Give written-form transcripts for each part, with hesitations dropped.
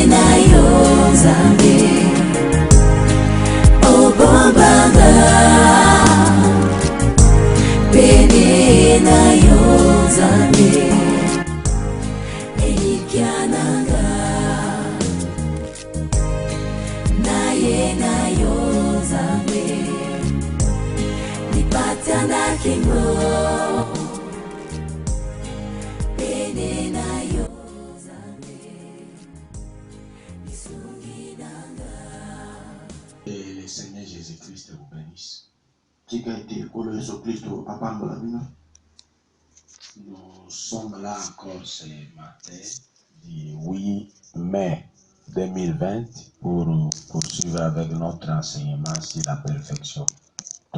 na yo Nzambe obombanga pene na yo Nzambe elikyananga naye na yo Nzambe nipatana kingo pene na yo Nzambe nisunginanga. Et le Seigneur Jésus-Christ vous bénisse. Nous sommes là encore ce matin du 8 mai 2020 pour poursuivre avec notre enseignement sur la perfection. Et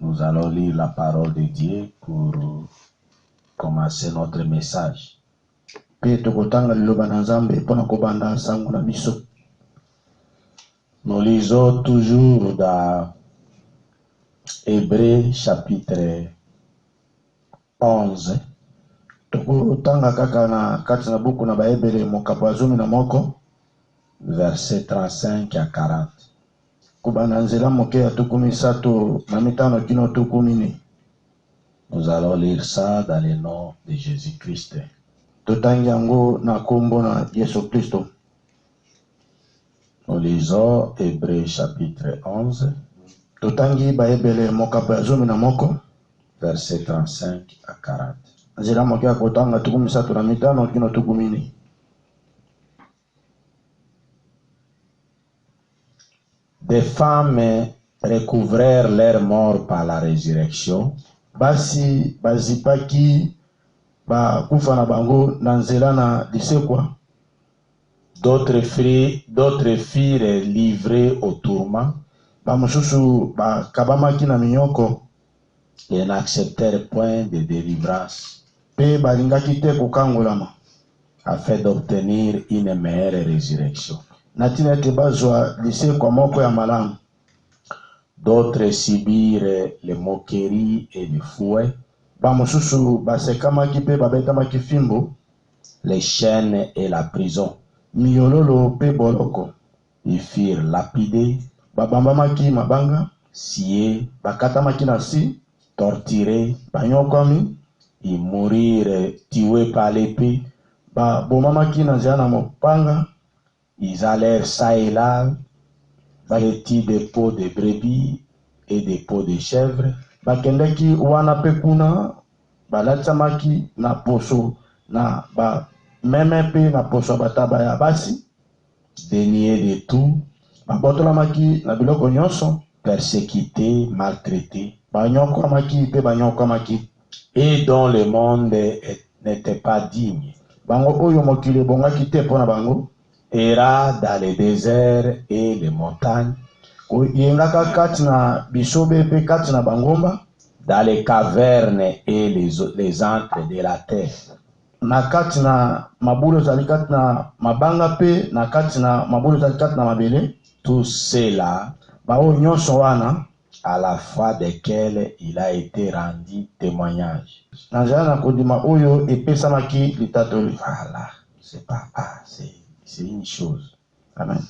nous allons lire la parole de Dieu pour commencer notre message. Nous lisons toujours dans Hébreux chapitre 11. Verset 35 à 40. Nous allons lire ça dans le nom de Jésus-Christ. Nous lisons Hébreux chapitre 11, verset 35 à 40. Des femmes recouvrèrent leur mort par la résurrection. Basi bazipaki ba kufa na bango na nzela na lisekwa. D'autres firent livrés au tourment. Ba mususu ba kabamaki na minyoko. Et n'acceptèrent point de délivrance. Pe balingaki te kokangolama. Afin d'obtenir une meilleure résurrection. Natina ete bazwa lisekwa moko ya malamu. D'autres subirent les moqueries et les fouets. Bamususu basekamaki pe babetamaki fimbo. Les chaînes et la prison. Miyololo pe boloko. Ils furent lapidés. Babambamaki mabanga. Sciés. Bakatamaki na si. Torturés. Banyokwami. Ils mourirent tués par l'épée. Bomamaki na nzela na mopanga. Ils allèrent ça et là, vêtis des peaux de brebis et des peaux de chèvres. Bakendeki wana pekuna, balatsamaki na poso na ba meme pe na poso bataba ya basi. Déniés de tout, babotolamaki na biloko nyonso, persécutés, maltraités, banyokwamaki pe banyokwamaki. Et dont le monde n'était pas digne. Bango oyo mokili bongaki te pona bango. Era dans les déserts et les montagnes, yengaka kati na bisobe pe kati na bangomba, dans les cavernes et les antres de la terre. Na kati na mabulo zali kati na mabanga pe na kati na mabulo zali kati na mabele. Tout cela, bao nyonso wana, à la foi desquels il a été rendu témoignage. Na nzela na kondima oyo epesamaki litatoli. Voilà, c'est une chose. Amen.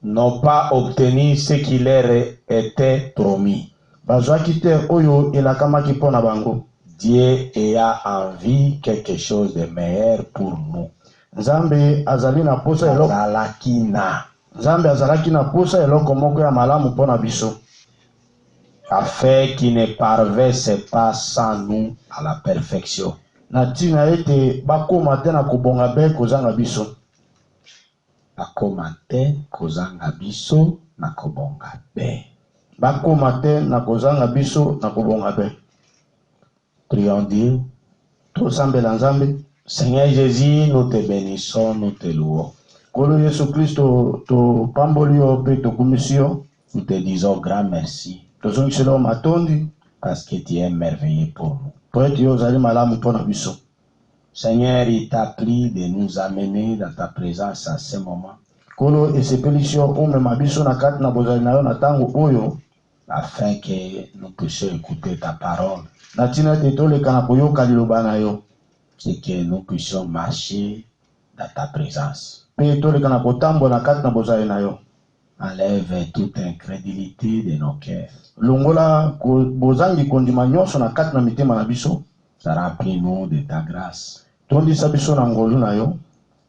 N'ont pas obtenu ce qui leur était promis. Bazwaki te oyo elakamaki pona bango. Dieu ayant envie quelque chose de meilleur pour nous. Nzambe azali na posa eloko. Nzambe azalaki na posa eloko moko ya malamu pona biso. Afin qu'il ne parvesse pas sans nous à la perfection. Na tina ete bakoma te na kobonga be kozanga biso. Bakoma te kozanga biso na kobonga be. Bakoma te na kozanga biso na kobonga be. Prions Dieu. Tosambela Nzambe. Seigneur Jésus, nous te bénissons, nous te louons. Kolo Yesu Kristo to pambolio pe to kumisio. Nous te disons grand merci. Tozongiselo matondi parce que tu es merveilleux pour nous. Poeti yo zali malamu pona biso. Seigneur, il t'a plu de nous amener dans ta présence à ce moment. Kolo esepelisi yo umema biso na kati na bozali na yo na tango oyo. afin que nous puissions écouter ta parole na ntina ete toleka na koyoka liloba na yo et que nous puissions marcher dans ta présence. mpe toleka na kotambola na kati na bozali na yo. Enlève toute incrédulité de nos cœurs. longola bozangi kondima nyonso na kati na mitema na biso. Remplis-nous de ta grâce. Tondisa biso na ngolu na yo.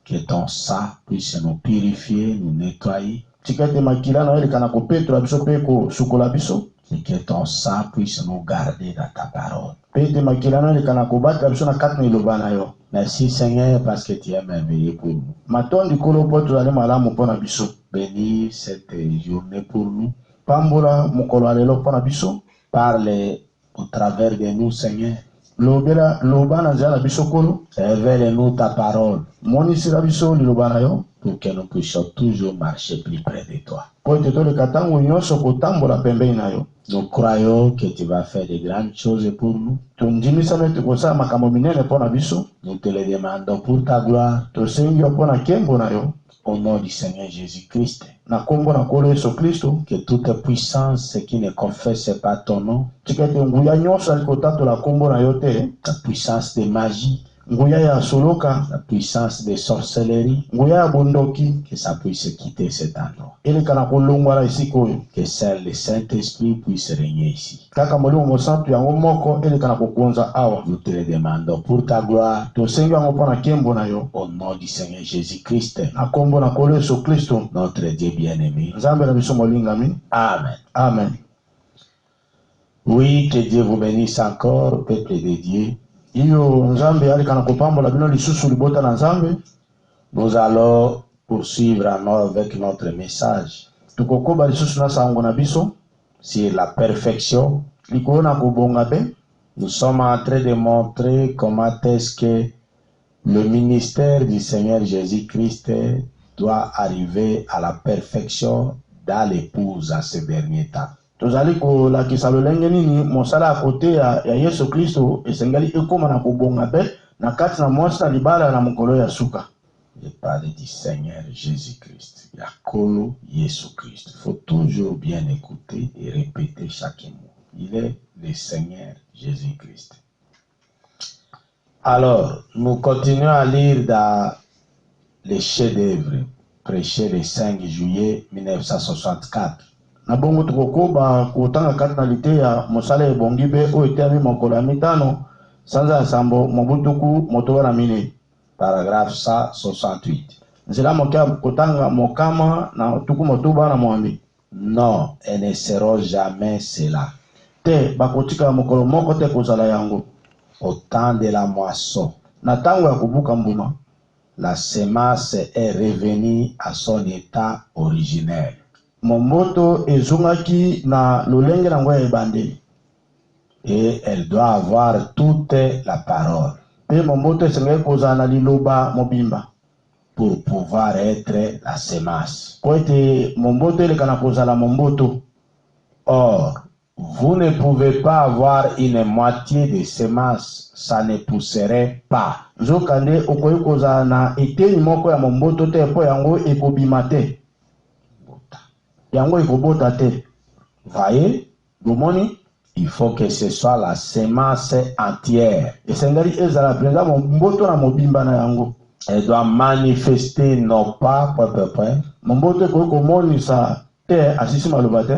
Que ton sang puisse nous purifier, nous nettoyer. Tika ete makila na yo eleka na kopetola biso mpe kosukola biso. Et que ton sang puisse nous garder dans ta parole. Mpe ete makila na yo eleka na kobatela biso na kati na liloba na yo. Merci Seigneur parce que tu es merveilleux pour nous. Matondi kolo mpo tozali malamu mpo na biso. Bénis cette journée pour nous. Pambola mokolo ya lelo mpo na biso. Parle au travers de nous Seigneur. Lobela loba na nzela na biso kolo. Révèle-nous ta parole. Monisila biso liloba na yo. Pour que nous puissions toujours marcher plus près de toi. Po ete toleka ntango nyonso kotambola pembeni na yo. Nous croyons que tu vas faire de grandes choses pour nous. Tondimisana ete kosala makambo minene mpo na biso. Nous te le demandons pour ta gloire. Tosengi yo mpo na nkembo na yo. Au nom du Seigneur Jésus-Christ. Na kombo na kolo Yesu Kristo. Que toute puissance qui ne confesse pas ton nom. Tika ete nguya nyonso ali kotatola kombo na yo te. Ta puissance de magie. Nguya ya soloka. La puissance de sorcellerie. Nguya ya bondoki. Que ça puisse quitter cet endroit. Eleka na kolongwala esika oyo. Que seul le Saint-Esprit puisse régner ici. Kaka molimo mosantu yango moko eleka na kokonza awa. Nous te le demandons pour ta gloire. Tosengi yango mpo na nkembo na yo. Au nom du Seigneur Jésus-Christ. Na kombo na kolo Yesu Kristo. Notre Dieu bien-aimé. Nzambe na biso molingami. Amen. Amen. Oui, que Dieu vous bénisse encore, peuple de Dieu. Iyo Nzambe alika na kopambola bino lisusu libota na Nzambe. Nous allons poursuivre avec notre message Tukokoba lisusu na sango na biso sur la perfection. likolo na kobonga be. Nous sommes en train de montrer comment est-ce que le ministère du Seigneur Jésus-Christ doit arriver à la perfection dans l'épouse en ces derniers temps. Tozali kolakisa lolenge nini mosala ya kote ya Yesu Kristo esengeli ekoma na kobonga be na kati na mwasi na libala na mokolo ya suka. Je parle du Seigneur Jésus-Christ. Yakolo Jésus-Christ. Il faut toujours bien écouter et répéter chaque mot. Il est le Seigneur Jésus-Christ. Alors, nous continuons à lire dans les chefs-d'œuvre prêchés le 5 juillet 1964. Na bongo tukokoba kutanga kati na lite ya mosala ebongi be o etemi mokolo ya mitano sanza ya sambo mobutuku motoba na mine. Paragraphe 168. Nzela mokia kutanga mokama na tuku motoba na mwambi. Non, elles ne seront jamais cela. Te bakotika mokolo moko te kozala yango. Au temps de la moisson, Na tango ya kubuka mbuma, la semence est revenue à son état originel. momboto ezongaki na lolenge na ngo ya ebandeli. Et elle doit avoir toute la parole Pe momboto esengeli kozala na liloba mobimba. pour pouvoir être la semence. Po ete momboto eleka na kozala momboto. Or, vous ne pouvez pas avoir une moitié de semence, ça ne pousserait pas. Nzokande okoki kozala na eteni moko ya momboto te po yango ekobima te. Yango ekobota te. Voyez, Bomoni, il faut que ce soit la semence entière. esengeli ezala penza momboto na mobimba na yango. Elle doit manifester non pas, Momboto ekoki komonisa te asisi maloba te.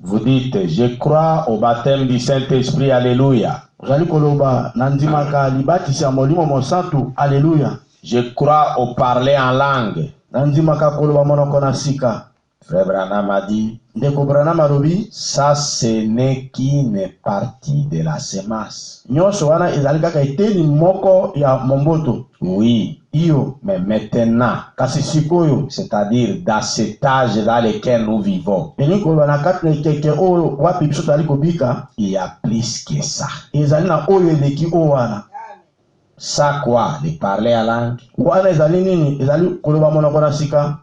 Vous dites, je crois au baptême du Saint-Esprit, alléluia. Ozali koloba na ndimaka libatisi ya molimo mosantu, alleluya. Je crois au parler en langue. Na ndimaka koloba monoko na sika. Frère Branham a dit, Ndeko Branham alobi, ça ce n'est qu'une partie de la semence. nyonso wana ezali kaka eteni moko ya momboto. Oui, Iyo, mais maintenant, kasi sikoyo, c'est-à-dire dans cet âge dans lequel nous vivons, elingi koloba na kati na ekeke oyo wapi biso tozali kobika, il y a plus que ça. ezali na oyo eleki oyo wana. Ça quoi? Le parler en langue, Wana ezali nini? Ezali koloba monoko na sika.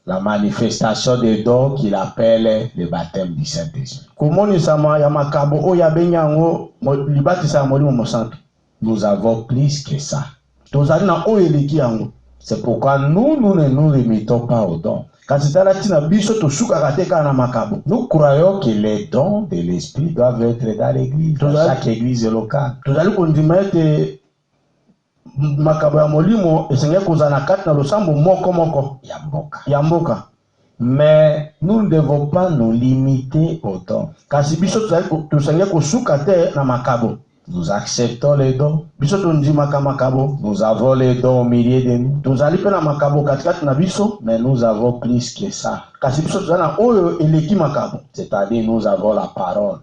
la manifestation des dons qu'il appelle le baptême du Saint-Esprit. Komonisama ya makambo oyo abengi yango libatisa ya molimo mosantu. Nous avons plus que ça. Tozali na oyo eleki yango. C'est pourquoi nous ne nous limitons pas aux dons. Nous croyons que les dons de l'esprit doivent être dans l'église, dans chaque église locale. Mais nous ne devons pas nous limiter aux dons. Nous acceptons les dons. Nous avons les dons au milieu de nous. Mais nous avons plus que ça. C'est-à-dire nous avons la parole,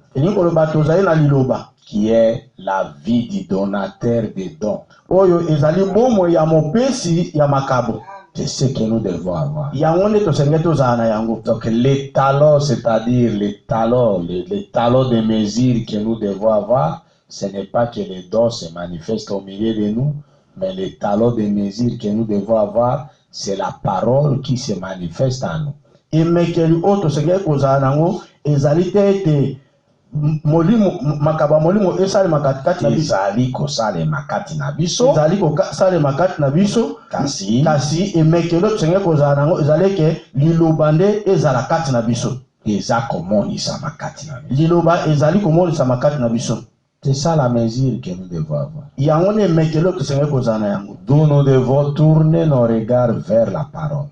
qui est la vie du donateur des dons. C'est ce que nous devons avoir. Donc les talents, c'est-à-dire les talents de mesure que nous devons avoir, ce n'est pas que les dons se manifestent au milieu de nous, mais les talents de mesure que nous devons avoir, c'est la parole qui se manifeste en nous. Ezali c'est ça la mesure que nous devons avoir. D'où nous devons tourner nos regards vers la parole.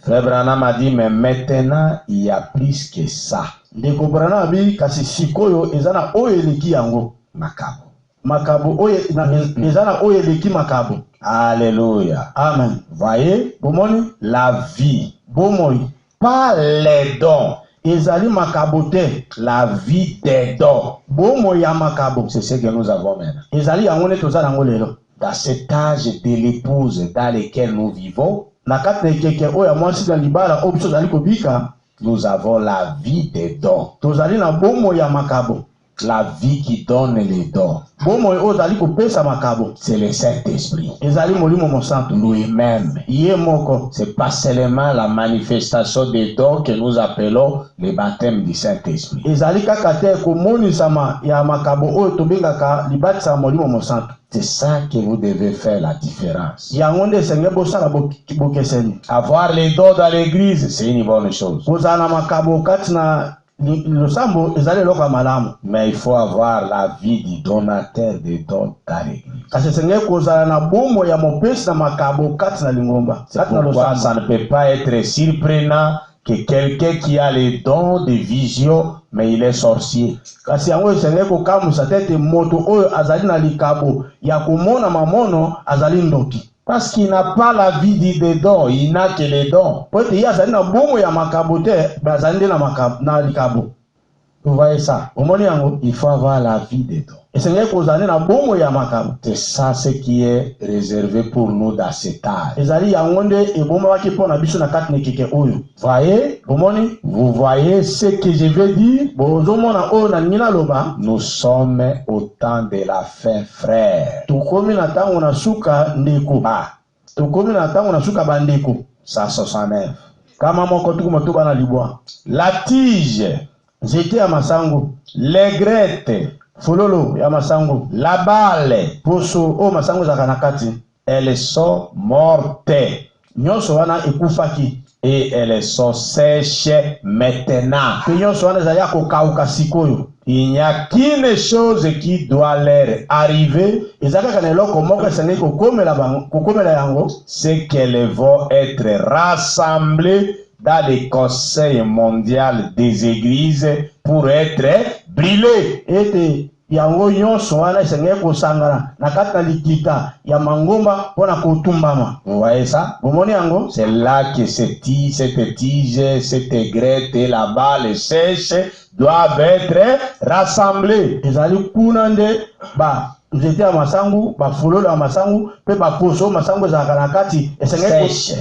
Frère Branham a dit, mais maintenant il y a plus que ça. Alléluia. Amen. Voyez, la vie, pas les dons. La vie des dons. C'est ce que nous avons maintenant. Dans cet âge de l'épouse dans lequel nous vivons, nous avons la vie des dons. La vie qui donne les dons. C'est le Saint-Esprit. Lui-même. C'est pas seulement la manifestation des dons que nous appelons le baptême du Saint-Esprit. C'est ça que vous devez faire la différence. Avoir les dons dans l'église, c'est une bonne chose. Mais il faut avoir la vie du donateur des dons dans l'église. C'est pourquoi ça ne peut pas être surprenant que quelqu'un qui a les dons de vision, mais il est sorcier. Parce qu'il n'a pas la vie des dons, il n'a que les dons. Vous voyez ça? Il faut avoir la vie des dons. C'est ça ce qui est réservé pour nous dans cet âge. Voyez? Vous voyez ce que je veux dire? Nous sommes au temps de la fin, frère. 169. La tige, les grettes, la balle, elles sont mortes et elles sont sèches maintenant. Il n'y a qu'une chose qui doit leur arriver, c'est qu'elles vont être rassemblées dans le conseil mondial des églises pour être brûlées. Vous voyez ça? C'est là que cette tige, cette grette et la balle sèche doivent être rassemblées. Sèche.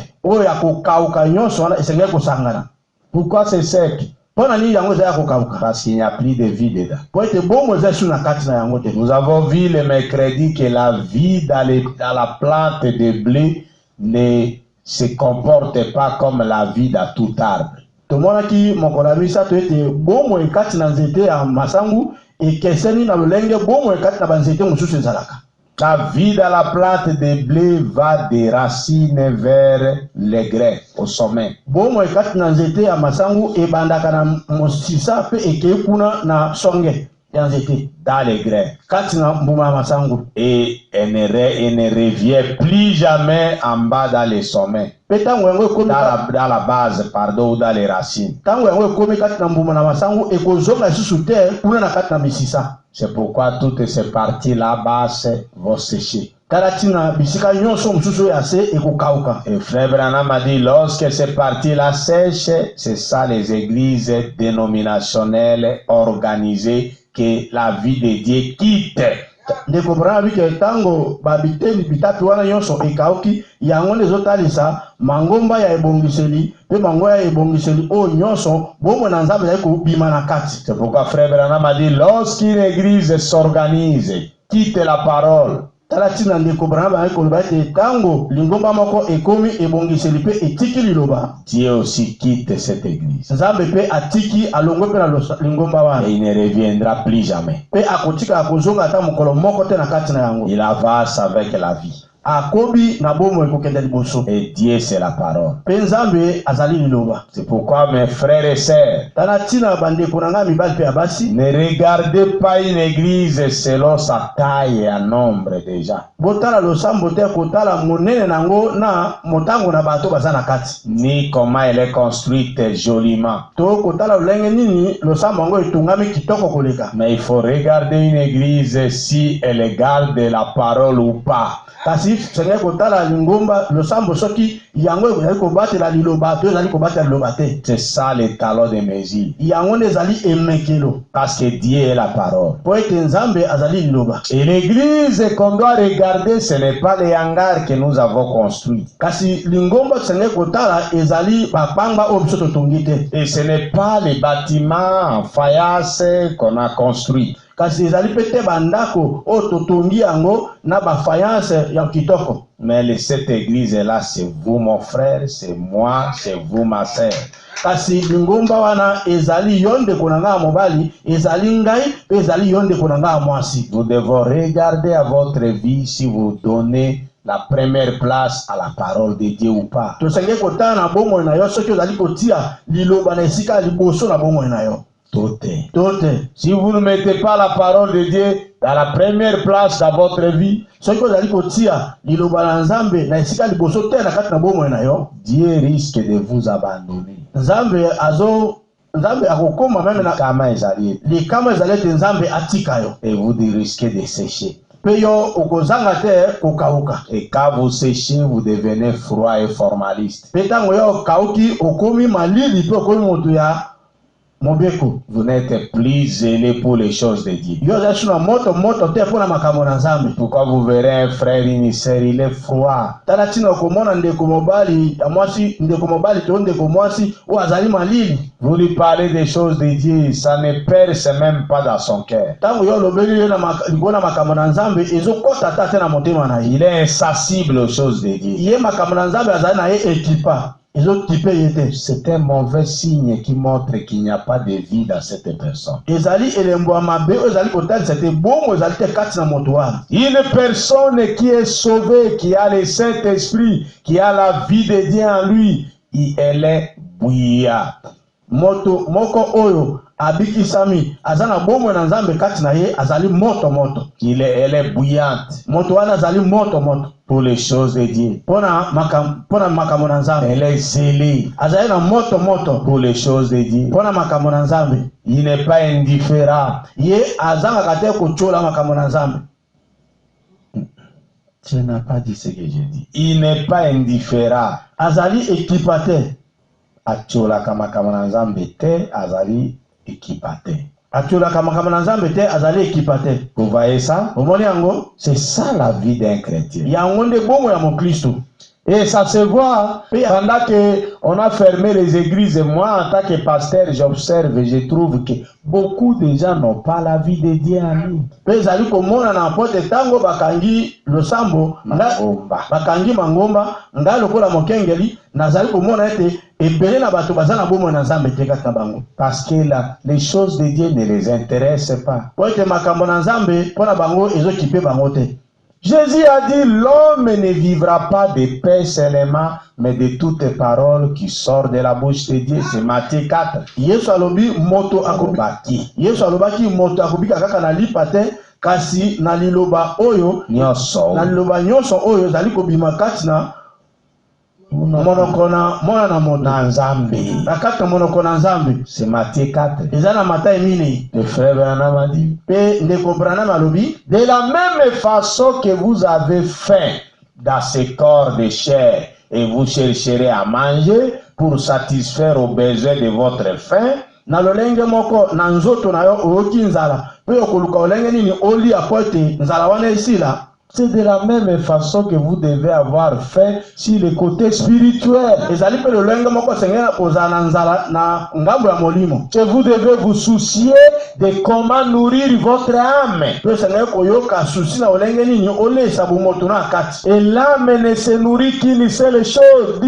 Pourquoi c'est sec? Parce qu'il n'y a plus de vie dedans. Nous avons vu le mercredi que la vie dans la plante de blé ne se comporte pas comme la vie dans tout arbre. La vie de la plante de blé va des racines vers les grès au sommet. Bomo ekati na nzete ya masangu ebandaka na mosisa pe ekei kuna na songe ya nzete dans les grès. Kati na mbuma ya masangu. Et elle ne revient plus jamais en bas dans les sommets. Pe tango yango ekomi Dans la base, pardon, ou dans les racines. Tango yango ekomi kati na mbuma na masangu ekozonga lisusu te kuna na kati na misisa. C'est pourquoi toutes ces parties là-bas vont sécher. Karatina bisika nyonso mususu ya se ekokauka. Et frère Branham a dit, lorsque ces parties-là sèchent, c'est ça les églises dénominationnelles organisées que la vie de Dieu quitte. Ndeko Branham bike tango babiteli bitatu wana nyonso ekauki yango nezotalisa mangomba ya ebongiseli pe mango ya ebongiseli o nyonso bomwe na nzambe ya kubima na kati. C'est pourquoi frère Branham a dit, lorsqu'une église s'organise, quitte la parole. Talatina ndeko Branham ekoloba ete tango lingomba moko ekomi ebongiseli pe etiki liloba, Dieu aussi quitte cette église. nzambe pe atiki alongo pe na lingomba wana. Et il ne reviendra plus jamais. Pe akotika akozonga ata mokolo moko te na kati na yango. Il avance avec la vie. Akobi na bomo ekokende liboso. Et Dieu c'est la parole. Pe nzambe azali liloba. C'est pourquoi mes frères et sœurs, Talatina bandeko na nga mibali pe abasi, ne regardez pas une église selon sa taille et en nombre déjà. botala losambo te kotala monene nango na motango na bato baza na kati. Ni comment elle est construite joliment. To kotala lolenge nini losambo yango etungami kitoko koleka. Mais il faut regarder une église si elle garde la parole ou pas. Kasi senge kotala lingomba losambo soki yango ezali kobatela liloba to ezali kobatela liloba te. C'est ça le talon de mesure. Yango nde ezali emekelo. Parce que Dieu est la parole. Po ete nzambe azali liloba. Et l'église qu'on doit regarder, ce n'est pas les hangars que nous avons construits. Kasi lingomba senge kotala ezali bapanga o biso totongi te. Et ce n'est pas les bâtiments en faïence qu'on a construits. Kasi ezali pete bandako o totongi yango na ba faïence ya kitoko. Mais cette église-là, c'est vous mon frère, c'est moi, c'est vous ma sœur. Kasi lingomba wana ezali yonde konanga mobali, ezali ngai, pe ezali yonde konanga mwasi. Vous devez regarder à votre vie si vous donnez la première place à la parole de Dieu ou pas. Tosenge kotana na bomo na yo soki ozali kotia liloba na esika liboso na bomo na yo. Tote. Si vous ne mettez pas la parole de Dieu dans la première place dans votre vie, soki ozali kotia liloba na nzambe na esika liboso te na kati na bomo na yo, Dieu risque de vous abandonner. Nzambe akokoma meme na Kama ezali. likama ezali ete nzambe atika yo. Et vous risquez de sécher. Pe yo okozanga te kokauka. Et quand vous séchez, vous devenez froid et formaliste. Pe tango yo kauki okomi malili pe okomi moto ya mobeko. Vous n'êtes plus zélé pour les choses de Dieu. Yo za shuna moto te pona makambo na nzambe. Pourquoi vous verrez un frère, une sœur, il est froid. Tala tina okomona ndeko mobali amwasi ndeko mobali to ndeko mwasi o azali malili. Vous lui parlez des choses de Dieu, ça ne perce même pas dans son cœur. Tango yo lobeli na ngona makambo na nzambe ezokota ta te na motema na ye. Il est insensible aux choses de Dieu. Ye makambo na nzambe azali na ye ekipa. C'est un mauvais signe qui montre qu'il n'y a pas de vie dans cette personne. Une personne qui est sauvée, qui a le Saint-Esprit, qui a la vie de Dieu en lui, elle est bouillante. Moto moko oyo abikisami azana bomo na nzambe kati na ye azali moto. Elle est bouillante. Moto wana azali moto. Pour les choses de Dieu. Pona makambo na nzambe. Elle est zélée. Azali na moto. Pour les choses de Dieu. Pona makambo na nzambe. Il n'est pas indifférent. Ye azanga kate kochola makambo na nzambe. Tu n'as pas dit ce que j'ai dit. Il n'est pas indifférent. Azali ekipate. Achola kama na nzambe te azali ekipate. Achola kama na nzambe te azali ekipate. Vous voyez ça? Omoni yango? C'est ça la vie d'un chrétien. Yango nde bomo ya mokristo. Et ça se voit pendant que on a fermé les églises. Moi, en tant que pasteur, j'observe et je trouve que beaucoup de gens n'ont pas la vie de Dieu en lui. Pezali komona na pote tango bakangi losambo bakangi mangomba ngalo kola mokengeli nazali komona ete ebele na bato bazana bomo na nzambe te kata bango. Parce que les choses de Dieu ne les intéressent pas. Po ete makambo na nzambe pona bango ezokipe bango te. Jésus a dit, l'homme ne vivra pas de pain seulement, mais de toutes les paroles qui sortent de la bouche de Dieu. C'est Matthieu 4. Yesu alobi moto akobaki. Yesu alobaki moto akobika kaka na lipa te, kasi na liloba oyo Nyonso. na liloba nyonso oyo zali kobima kati na monoko na mwana na moto Na Nzambe. na kati na monoko na Nzambe. C'est Matthieu 4. Eza na Matayi minei. Le frère Branham a dit, Pe ndeko Branham alobi, de la même façon que vous avez faim dans ce corps de chair et vous chercherez à manger pour satisfaire aux besoins de votre faim, na lolenge moko na nzoto na yo oyoki nzala pe okoluka olenge nini olia po ete nzala wana esila. c'est de la même façon que vous devez avoir faim sur le côté spirituel. Ezali pe lolenge moko sengela kozala na nzala na ngambo ya molimo. Que vous devez vous soucier de comment nourrir votre âme. Pe sengela koyoka susi na olenge nini olesa bumoto na kati. Et l'âme ne se nourrit qu'une seule chose,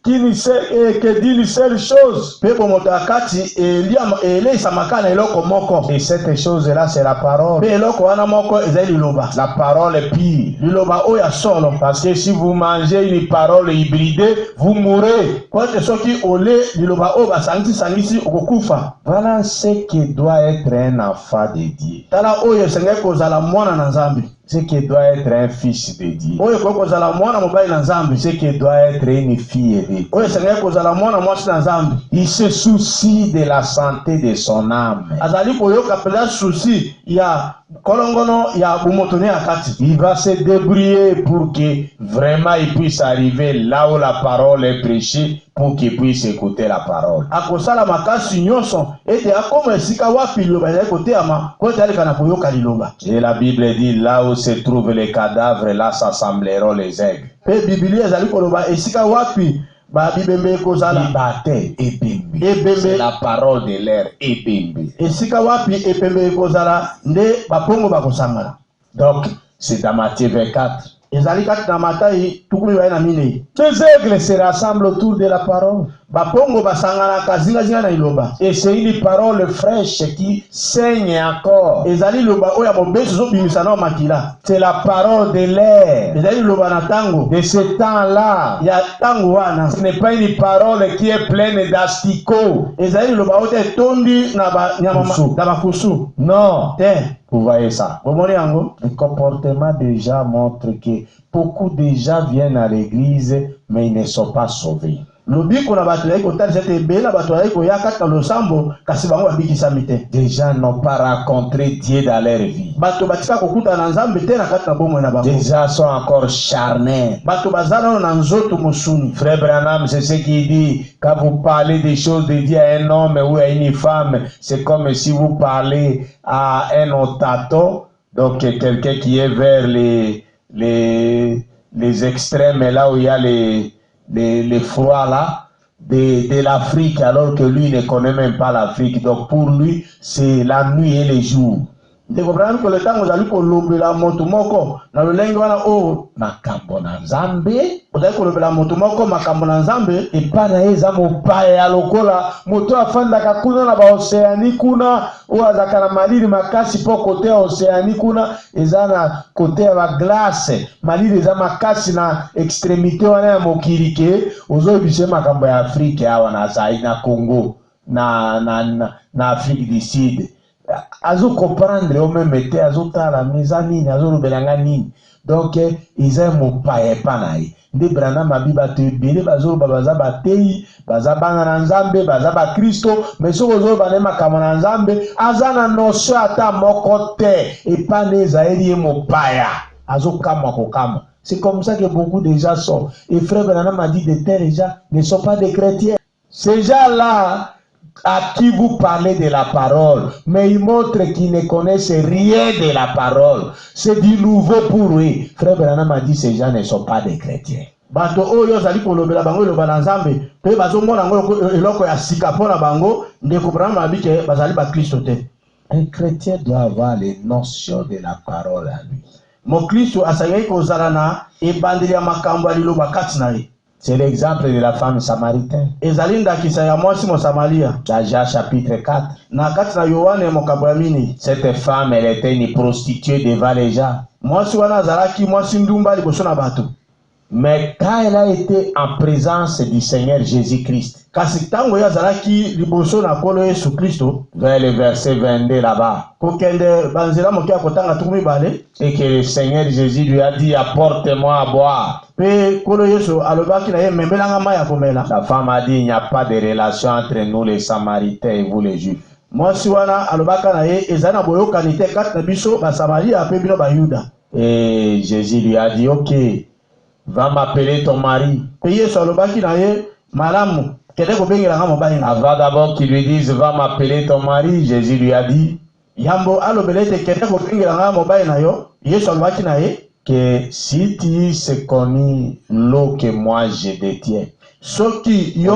que d'une seule chose. Pe bumoto ya kati elesa makana eloko moko. Et cette chose-là, c'est la parole. Pe eloko wana moko ezali liloba. La parole est pure. Liloba oyo solo. Parce que si vous mangez une parole hybridée, vous mourrez. Kwa te soki ole liloba oyo basangisi okokufa. Voilà ce que doit être un enfant de Dieu. Tala oyo sengela kozala mwana na Nzambe. Ce qui doit être un fils de Dieu. Oyo kozala mwana mobali na Nzambe. Ce qui doit être une fille de Dieu. Oyo sengela kozala mwana mwasi na Nzambe. Il se soucie de la santé de son âme. Azali koyoka pela susi ya kolongono ya bumotoni ya kati. Il va se débrouiller pour que vraiment il puisse arriver là où la parole est prêchée, pour qu'il puisse écouter la parole. Akosala makasi nyonso ete akoma esika wapi liloba ezali koteyama po ete aleka na koyoka liloba. Et la Bible dit, là où se trouvent les cadavres, là s'assembleront les aigles. Pe Biblia ezali koloba esika wapi ba bibembe kozala. Ibate ebembe. Ebembe. C'est la parole de l'air ebembe. Esika wapi epembe kozala nde bapongo bakosangana. Donc, c'est dans Matthieu 24. Ezali kati na Matayi tukumi baye na minei. Les aigles se rassemblent autour de la parole. Bapongo basangana kazinga na iloba. Et c'est une parole fraîche qui saigne encore. Ezali liloba oyo ya mobeso zobimisa na makila. C'est la parole de l'air. Ezali liloba na tango. De ce temps-là. Ya tango wana. Ce n'est pas une parole qui est pleine d'asticots. Ezali liloba oyo tondi na ba nyama na bakusu. Non. Te. Vous voyez ça. Le comportement des gens montre que beaucoup de gens viennent à l'église, mais ils ne sont pas sauvés. Lobiko na bato yako tali sete bela bato yako yakata losambo kasi bango babikisa mite. Des gens n'ont pas rencontré Dieu dans leur vie. Bato batika kokuta na Nzambe te na kati na bomo na bango. Des gens sont encore charnés. Bato bazana na nzoto musuni. Frère Branham, c'est ce qu'il dit. Quand vous parlez des choses de Dieu à un homme ou à une femme, c'est comme si vous parlez à un otato, donc quelqu'un qui est vers les extrêmes, là où il y a les froids là, de l'Afrique, alors que lui ne connaît même pas l'Afrique. Donc pour lui, c'est la nuit et le jour. De comprendre que le temps uzali kolobela moto moko na lolenge wana o makambo na Nzambe uzali kolobela moto moko makambo na Nzambe epana eza mopaya lokola moto afandaka kuna na baoceani kuna o azaka na malili makasi po kote ya oceani kuna eza na kote ya baglace malili eza makasi na extremité wana ya mokili ke ozoyebisa makambo ya Afrique awa na Zaïre na Congo na Afrique du Sud. Azo comprendre au même temps azo tala mezani azo lobelanga nini donc ils aiment pas epanaï de Branham abiba te bele bazo baza batei baza banga na Nzambe baza ba Kristo mais soko zo banema kama na Nzambe azana notion ata moko te epane zaeli mopaya azo kama kokama. C'est comme ça que beaucoup de gens sont. Et frère Branham a dit de tels gens ne sont pas des chrétiens. Ces gens-là à qui vous parlez de la parole, mais ils montrent qu'ils ne connaissent rien de la parole. C'est du nouveau pour eux. Frère Branham a dit ces gens ne sont pas des chrétiens. Bato oyo zali kolobela bango loba na Nzambe pe bazomona ngo eloko ya sika pona bango ndeko Branham abike bazali ba Kristo te. Un chrétien doit avoir les notions de la parole à lui. Mo Kristo asayai kozala na ebandeli ya makambo ya liloba kati na ye. C'est l'exemple de la femme samaritaine. Ezalinda kisaya mwasi mo Samaria. Dans Jean chapitre 4. Na kati na Yohane mokambo ya mini. Cette femme, elle était une prostituée devant les gens. mwasi wana azalaki mwasi ndumba liboso na bato. Mais quand elle a été en présence du Seigneur Jésus-Christ, kasi tango ya azalaki liboso na Nkolo Yesu Kristo, vers le verset 22 là-bas, kokende banzela moke ya kotanga tuku mibale, et que le Seigneur Jésus lui a dit, apporte-moi à boire. pe Nkolo Yesu alobaki na ye membelanga mai ya komela. La femme a dit, il n'y a pas de relation entre nous les Samaritains et vous les Juifs. Mwasi wana alobaka na ye ezali na boyokani te kati na biso basamaria pe bino bayuda. Et Jésus lui a dit, ok, va m'appeler ton mari. Pe Yesu alobaki na ye malamu kende kobengelanga mobali na. Avant d'abord qu'il lui dise, va m'appeler ton mari, Jésus lui a dit, yambo alobele te kende kobengelanga mobali na yo. Yesu alobaki na ye que si tu sais connu l'eau que moi je détiens, soki yo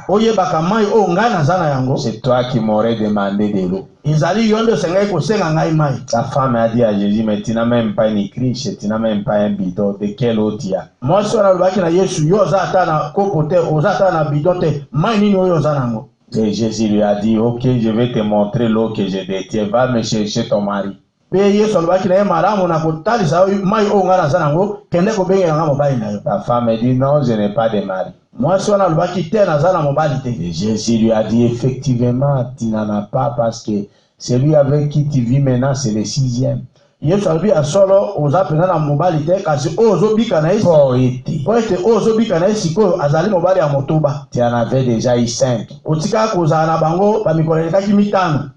oyebaka mai o ngai nazana yango, c'est toi qui m'aurais demandé de l'eau. ezali yo nde osengai kosenga ngai mai. Sa femme a dit à Jésus, mais tu n'as même pas une criche, tu n'as même pas un bidon, de quelle eau tu as? Mwasi wana alobaki na Yesu, yo oza ata na kopo te, oza ata na bidon te, mai nini oyo oza nango? Et Jésus lui a dit, ok, je vais te montrer l'eau que je détiens, va me chercher ton mari. Pe Yesu alobaki na ye malamu na kotalisa mai oyo ngai naza nango, kende kobengelanga mobali na yo. La femme dit, non, je n'ai pas de mari. Mwasi wana alobaki te naza na mobali te. Et Jésus lui a dit, effectivement, tu n'en as pas parce que celui avec qui tu vis maintenant, c'est le 6e. Yesu alobi asolo oza pena na mobali te, kasi oyo ozobika na ye Po ete. po ete oyo ozobika na ye sikoyo azali mobali ya motoba. Tu en avais déjà eu 5. Otikaka kozala na bango bamikolo elekaki 5.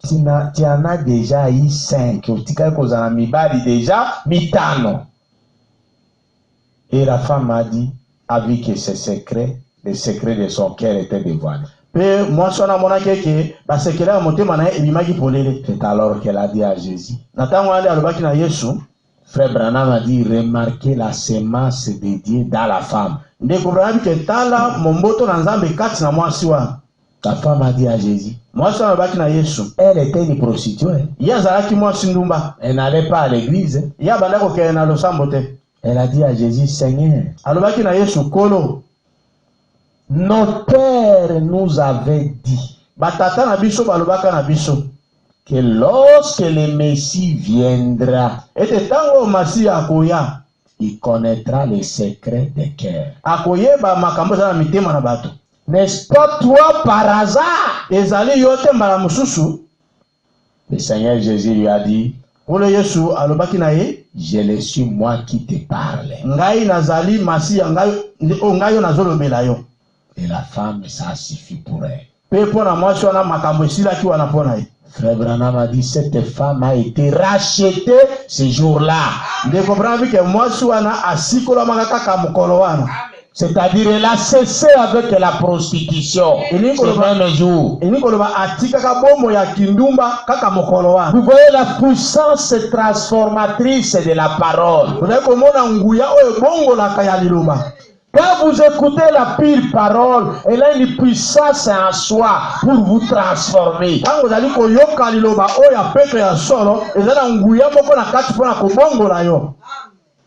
Tu en as déjà eu 5. Otikaka kozala mibali déjà 5. Et la femme a dit, a vu que ses secrets, les secrets de son cœur étaient dévoilés. Pe mwasi wana amonaki eke basekele ya motema na ye ebimaki polele. C'est alors qu'elle a dit à Jésus. Na ntango wana nde alobaki na Yesu, Frère Branham a dit, remarquez la semence de Dieu dans la femme. ndeko Branham ke tala momboto na Nzambe kati na mwasi wana. La femme a dit à Jésus, Mwasi wana alobaki na Yesu, elle était une prostituée. ye azalaki mwasi ndumba, Elle n'allait pas à l'église. ye abandaki kokende na losambo te. Elle a dit à Jésus, Seigneur, Alobaki na Yesu, Nkolo, nos pères nous avaient dit batata na biso balobaka na biso que lorsque le Messie viendra, ete ntango Masiya akoya, il connaîtra les secrets des cœurs. akoyeba makambo eza na mitema na bato. N'est-ce pas toi par hasard? Ezali yo te mbala mosusu? Le Seigneur Jésus lui a dit, Nkolo Yesu alobaki na ye, je le suis moi qui te parle. ngai nazali Masiya, ngai yo nazolobela yo. Et la femme, ça suffit pour elle. Pe mpo na mwasi wana makambo esilaki wana mpo na ye. Frère Branham a dit, cette femme a été rachetée ce jour-là. Ndeko Branham ke mwasi wana asikolamaka kaka mokolo wana. C'est-à-dire, elle a cessé avec la prostitution ce même jour. Elingi koloba atikaka bomo ya kindumba kaka mokolo wana. Vous voyez la puissance transformatrice de la parole. Ozali komona nguya oyo ebongolaka ya liloba. Quand vous écoutez la pure parole, elle a une puissance en soi pour vous transformer. Tango ozali koyoka liloba oyo ya peto ya solo, ezali na nguya moko na kati mpona kobongola yo.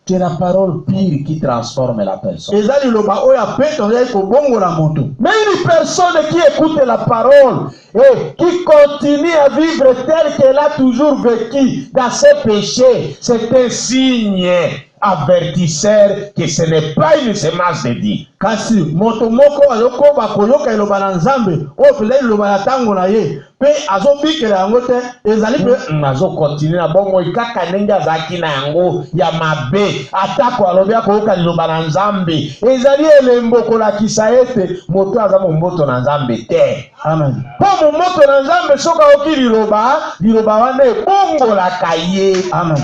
C'est la parole pure qui transforme la personne. Ezali liloba oyo ya peto ezali kobongola moto. Mais une personne qui écoute la parole et qui continue à vivre tel qu'elle a toujours vécu dans ses péchés, c'est un signe avertisseur que ce n'est pas une semence de Dieu. Kasi moto moko azokoba koyoka liloba na Nzambe oyo pele liloba ya tango na ye pe azobikela yango te, ezali pe azo continue na bongo ikaka ndenge azaki na yango ya mabe atako alobi akoyoka liloba na Nzambe, ezali elembo kolakisa ete moto aza momboto na Nzambe te. amen. Po momboto na Nzambe soka oki liloba wana ebongolaka ye. Amen.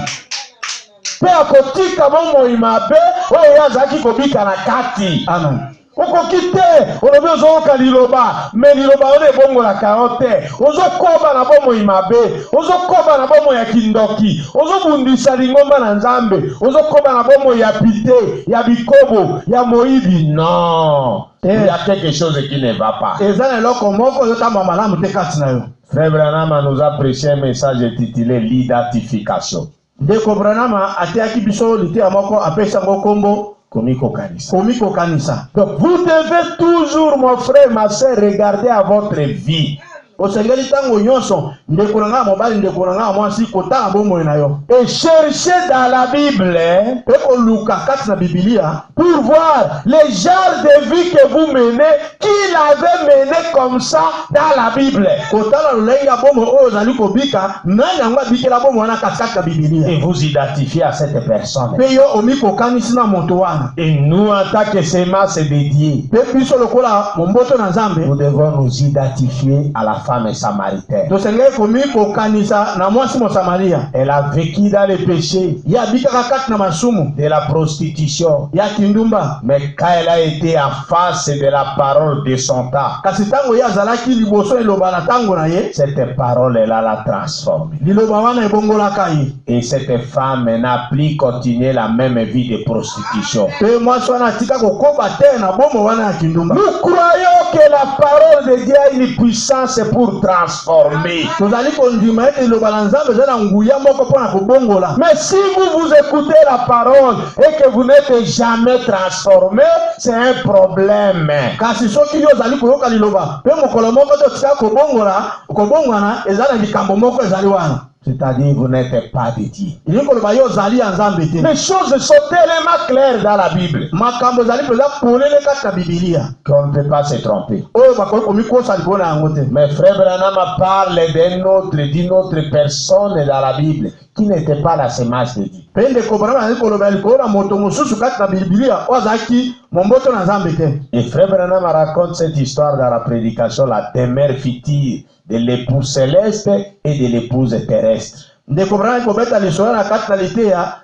Pe akotika bomoi mabe oyo azaki kobika na kati. Amen. Okoki te olobi ozoyoka liloba me liloba wana ebongolaka yo te. Ozokoba na bomoi mabe, ozokoba na bomoi ya kindoki, ozobundisa lingomba na Nzambe, ozokoba na bomoi ya pite, ya bikobo, ya moyibi. Non, il y a quelque chose qui ne va pas. Ezali eloko moko ozotamba malamu te kati na yo. Frère Branham nous a prêché un message intitulé l'identification. Ndeko Branham atiaki biso liteya moko apesa ngo kombo Komiko kanisa. komiko kanisa. Donc vous devez toujours, mon frère, ma soeur, regarder à votre vie. osengeli tango nyonso ndeko na nga mobali ndeko na nga mwasi kotanga bomoi na yo. Et cherchez dans la Bible Pe koluka kati na Biblia pour voir les genres de vie que vous menez, qu'il avait mené comme ça dans la Bible. kotala lolenge ya bomo oyo ozali kobika nani yango abikela bomo wana katikati ya Biblia. Et vous identifiez à cette personne. Pe yo omi kokanisi na moto wana. Et nous, en tant que semence dédiée, Pe biso lokola momboto na Nzambe nous devons nous identifier à la femme samaritaine. tosengeli komi kokanisa na mwasi Mosamaria. Elle a vécu dans le péché Ye abikaka kati na masumu de la prostitution. ya kindumba. Mais quand elle a été en face de la parole de son temps, Kasi tango ye azalaki liboso eloba na tango na ye, cette parole-là l'a transformée. liloba wana ebongolaka ye. Et cette femme n'a plus continué la même vie de prostitution. Pe mwasi wana atika kokoba te na bomo wana ya kindumba. Nous croyons que la parole de Dieu a une puissance pour transformer. Tozali kondima ete liloba na Nzambe eza na nguya moko mpona kobongola. Mais si vous écoutez la parole et que vous n'êtes jamais transformé, c'est un problème. Kasi soki yo ozali koyoka liloba pe mokolo moko te otika kobongwana eza na likambo moko ezali wana. C'est-à-dire vous n'êtes pas de Dieu. Ili koloba yo ozali ya Nzambe te. Les choses sont tellement claires dans la Bible Makambo ezali mpenza polele kati na Biblia qu'on ne peut pas se tromper. oyo bakoki komikosa likolo na yango te. Mais Frère Branham parle d'une autre personne dans la Bible qui n'était pas la semence de Dieu. Pe ndeko Branham azali koloba likolo na moto mosusu kati na Biblia oyo azalaki momboto na Nzambe te. Et Frère Branham raconte cette histoire dans la prédication, la demeure fictive de l'épouse céleste et de l'épouse terrestre. Ndeko Branham kobeta lisolo na kati na liteya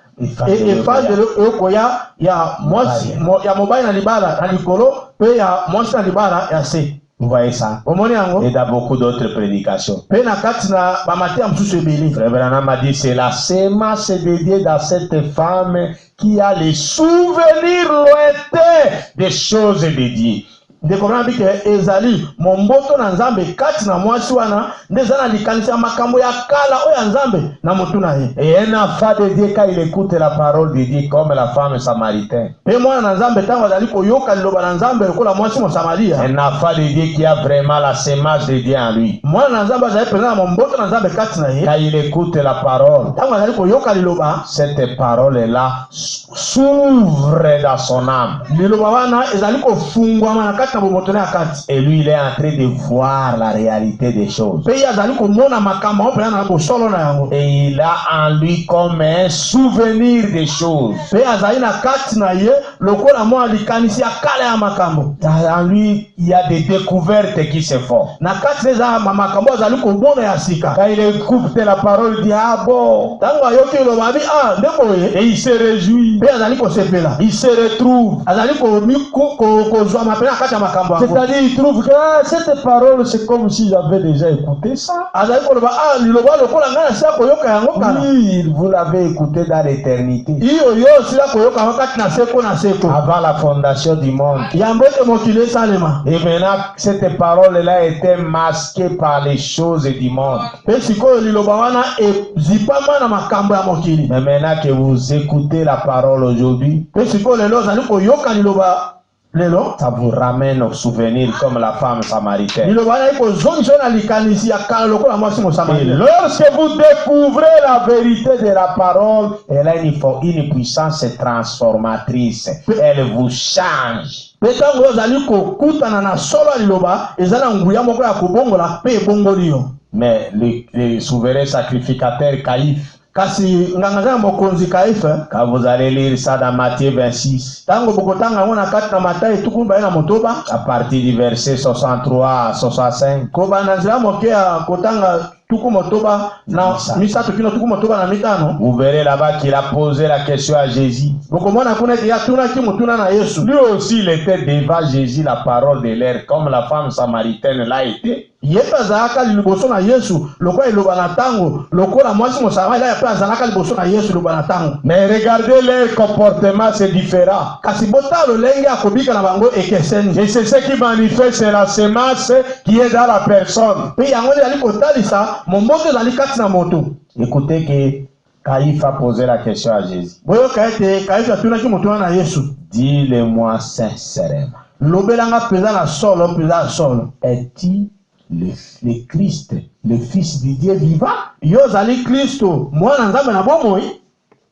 efase okoya ya mwasi ya mobali na libala na likolo pe ya mwasi na libala ya se. Vous voyez ça? Omoni yango? Et dans beaucoup d'autres prédications. Pe na kati na bamate ya mosusu ebele. Frère Branham a dit c'est la semence de Dieu dans cette femme qui a les souvenirs lointains des choses de Dieu. Ndeko Branham bike ezali momboto na Nzambe kati na mwasi wana ndeza na likanisa makambo ya kala oyo ya Nzambe na motu na ye. Et un enfant de Dieu quand il écoute la parole de Dieu comme la femme samaritaine. Pe mwana na Nzambe tango azali koyoka liloba na Nzambe lokola mwasi Mosamaria. Un enfant de Dieu qui a vraiment la semence de Dieu en lui. Mwana na Nzambe azali penza na momboto na Nzambe kati na ye. Quand il écoute la parole, Tango azali koyoka liloba, cette parole-là s'ouvre dans son âme. liloba wana ezali kofungwama na kati na bomoto na kati. Et lui, il est en train de voir la réalité des choses. Pe azali komona makambo oyo penza na bosolo na yango. Et il a en lui comme un souvenir des choses. Pe azali na kati na ye lokola mwa likanisi ya kala ya makambo. En lui, il y a des découvertes qui se font. Na kati eza makambo azali komona ya sika. Quand il écoute la parole, il dit ah bon. Tango ayoki liloba bi ndeko ye. Et il se réjouit. Pe azali kosepela. Il se retrouve. Azali kozwa mapena kati ya makambo yango. C'est-à-dire, il trouve que cette parole, c'est comme si j'avais déjà écouté ça. Azali koloba liloba lokola ngana sila koyoka yango kala. Oui, vous l'avez écouté dans l'éternité. Iyo yo sila koyoka yango kati na seko na seko. Avant la fondation du monde. Yambo ete mokili esalema. Et maintenant, cette parole-là était masquée par les choses du monde. Pe sikoyo liloba wana ezipama na makambo ya mokili. Mais maintenant que vous écoutez la parole aujourd'hui, Pe sikoyo lelo ozali koyoka liloba lelo. ça vous ramène au souvenir comme la femme samaritaine. Liloba wana ikozongisa na likanisi ya kala lokola mwasi Et Mosamaria. lorsque vous découvrez la vérité de la parole, elle a une puissance transformatrice. Elle vous change. Pe tango ozali kokutana na solo ya liloba eza na nguya moko ya kobongola pe ebongoli yo. Mais le souverain sacrificateur Caïphe, Kasi nganga za mokonzi Kaife, quand vous allez lire ça dans Matthieu 26, tango bokotanga ngona kati na Matayi tuku mba na motoba, à partir du verset 63 à 65, ko bananzira moke ya kotanga tuku motoba na misato kino tuku motoba na mitano. vous verrez là-bas qu'il a posé la question à Jésus. Bokomona kuna ya tuna ki mutuna na Yesu. Lui aussi, il était devant Jésus, la parole de l'air, comme la femme samaritaine l'a été. Yepa zaka liboso na Yesu, lokola iloba na tango, lokola mwasi Mosamaria ya pa zalaka liboso na Yesu loba na tango. Mais regardez leur comportement, c'est différent. Kasi botalo lenge akobika na bango ekeseni. Et c'est ce qui manifeste la semence qui est dans la personne. Pe yango ali kotalisa momboto zali kati na moto. Écoutez que Caïphe a posé la question à Jésus. Boyo kaete Kaife tuna ki mutuna na Yesu. Dis-le-moi sincèrement. Lobelanga peza na solo, peza solo. Es-tu le Christ, le Fils du Dieu vivant. Yozali Kristo, mwana nzambe na bomoi.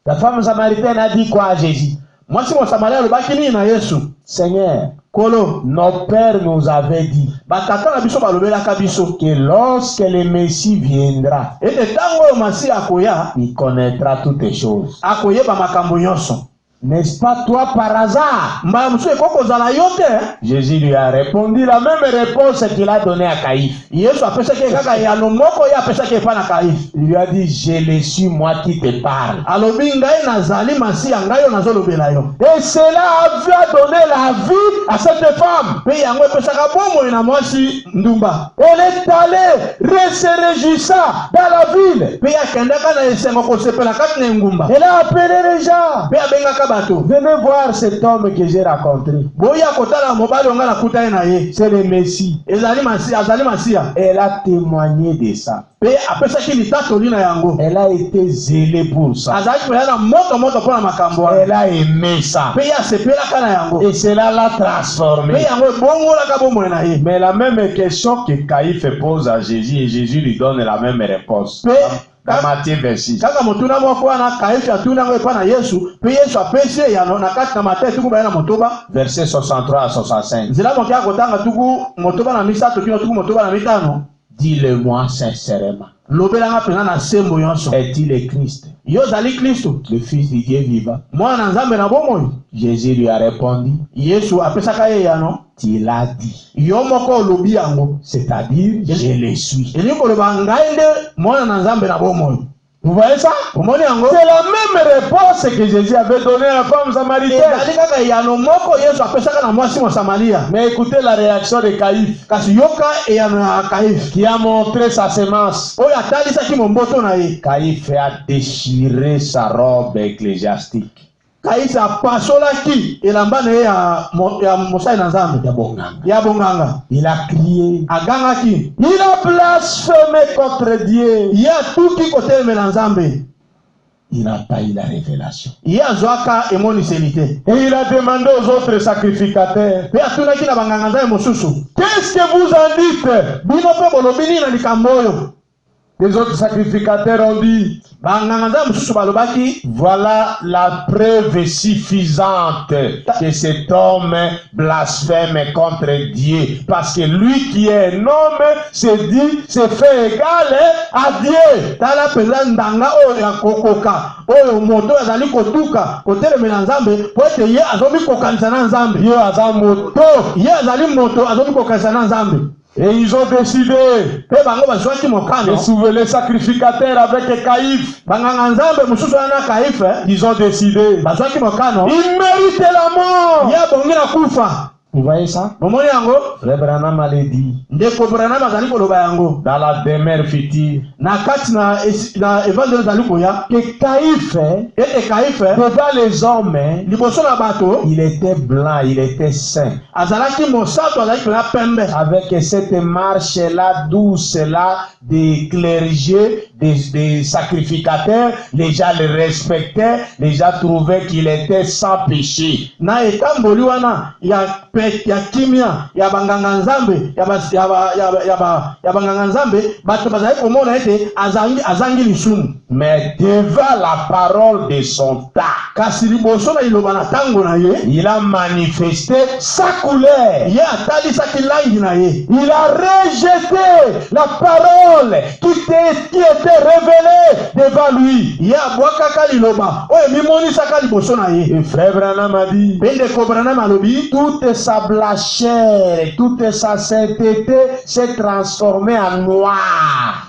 La femme samaritaine a dit quoi à Jésus? Mwasi mwa Samaria alobaki nini na Yesu? Seigneur, Kolo, nos pères nous avaient dit batata na biso balobelaka biso que lorsque le Messie viendra, ete tango oyo Masi akoya il connaîtra toutes les choses. akoyeba makambo nyonso. N'est-ce pas toi par hasard? Mbala mosusu ekoki kozala yo te. Jésus lui a répondu la même réponse qu'il a donnée à Caïphe. Yesu apesaki kaka yano moko ye apesaki epa na Kayife. Il lui a dit, je le suis moi qui te parle. Alobi ngai nazali Masiya ngai oyo nazolobela yo. Et cela a donné la vie à cette femme. Mpe yango epesaka bomoi na mwasi ndumba. Elle est allée, se réjouissant dans la ville. Mpe akendaka na esengo kosepela kati na engumba. Elle a appelé les gens. Mpe abengaka bato. Venez voir cet homme que j'ai rencontré. Boya kotala mobali onga nakuta ye na ye. C'est le Messie. Ezali Masiya, azali Masiya. Elle a témoigné de ça. Mpe apesaki litatoli na yango. Elle a été zélée pour ça. Azali koya na moto mpona makambo wana. Elle a aimé ça. Mpe ye asepelaka na yango. Et cela l'a transformé. Mpe yango ebongolaka bomoi na ye. Mais la même question que Caïphe pose à Jésus, et Jésus lui donne la même réponse. Dans Matthieu 26. Kaka motuna moko wana Kayife atuna ngo epa na Yesu, mpe Yesu apesi ye yano na kati na Mateyu tuku bayana motoba. Verset 63 à 65. Nzela moki akotanga tuku motoba na misato kino tuku motoba na mitano. Dis-le-moi sincèrement. Lobelanga pena na sembo yonso. Est-il le Christ, Yo zali Kristo, le Fils du Dieu vivant? mwana nzambe na bomoi? Jésus lui a répondu, Yesu apesaka ye yano. tu l'as dit. Yo moko olobi yango. C'est-à-dire, je le suis. Eli koloba ngai nde mwana na nzambe na bomoi. Vous voyez ça? Omoni yango? C'est la même réponse que Jésus avait donnée à la femme samaritaine. Ezali kaka yano moko Yesu apesaka na mwasi mwa Samaria. Mais écoutez la réaction de Caïphe, Kasi yoka eyano ya Kayife. qui a montré sa semence. Oyo atalisaki momboto na ye. Caïphe a déchiré sa robe ecclésiastique. Kayife apasolaki elamba na ye ya mosali na Nzambe ya bonganga. Il a crié. Agangaki. Il a blasphémé contre Dieu. Ye atuki kotelemela Nzambe. Il n'a pas eu la révélation. Ye azwaka emoniseli te. Et il a demandé aux autres sacrificateurs, Mpe atunaki na banganga Nzambe mosusu. qu'est-ce que vous en dites? Bino mpe bolobi nini na likambo oyo? Les autres sacrificateurs ont dit, Banganga Nzambe mosusu balobaki, voilà la preuve suffisante que cet homme blasphème contre Dieu. Parce que lui qui est un homme se fait égal à Dieu. tala penza ndanga oyo ya kokoka oyo moto azali kotuka kotelemela Nzambe po ete ye azomi kokanisa na Nzambe. Dieu a un moto. Ye azali moto azomi kokanisa na Nzambe. Et ils ont décidé Mpe bango bazwaki de mokano. sauver les sacrificateurs avec Caïphe. Banganga Nzambe mosusu wana na Kayife Ils ont décidé. bazwaki mokano. Il mérite la mort. Ye abongi na kufa. Vous voyez ça? Bomoni yango? Frère Branham a dit Ndeko Branham azali koloba yango. dans la demeure future Na kati na evangeli ezali koya. que Caïphe, Ete Kayife devant les hommes, liboso na bato il était blanc, il était saint. azalaki mosato azalaki pena pembe. Avec cette marche-là, douce-là, des clergés, des sacrificateurs, les gens le respectaient, les gens trouvaient qu'il était sans péché. Na etamboli wana ya kimia ya banganga Nzambe ya banganga Nzambe bato bazali komona ete azangi lisumu. Mais devant la parole de son temps, Kasi liboso na iloba na tango na ye, il a manifesté sa couleur. ye atalisaki langi na ye. Il a rejeté la parole qui était révélée devant lui. Ye abwakaka liloba oyo mimonisaka liboso na ye. Et frère Branham a dit, Mpe ndeko Branham alobi toute sa blancheur, toute sa sainteté s'est transformée en noir.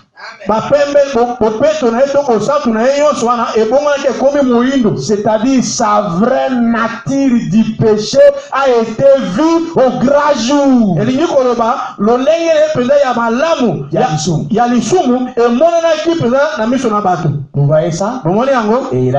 bapembe bopeto na ye to bosantu na ye nyonso wana ebongwanaki ekomi moyindo. C'est-à-dire sa vraie nature du péché a été vue au grand jour. Elingi koloba lolenge mpenza ya malamu Ya lisumu. ya lisumu emonanaki mpenza na miso na bato. Vous voyez ça? bomoni yango Et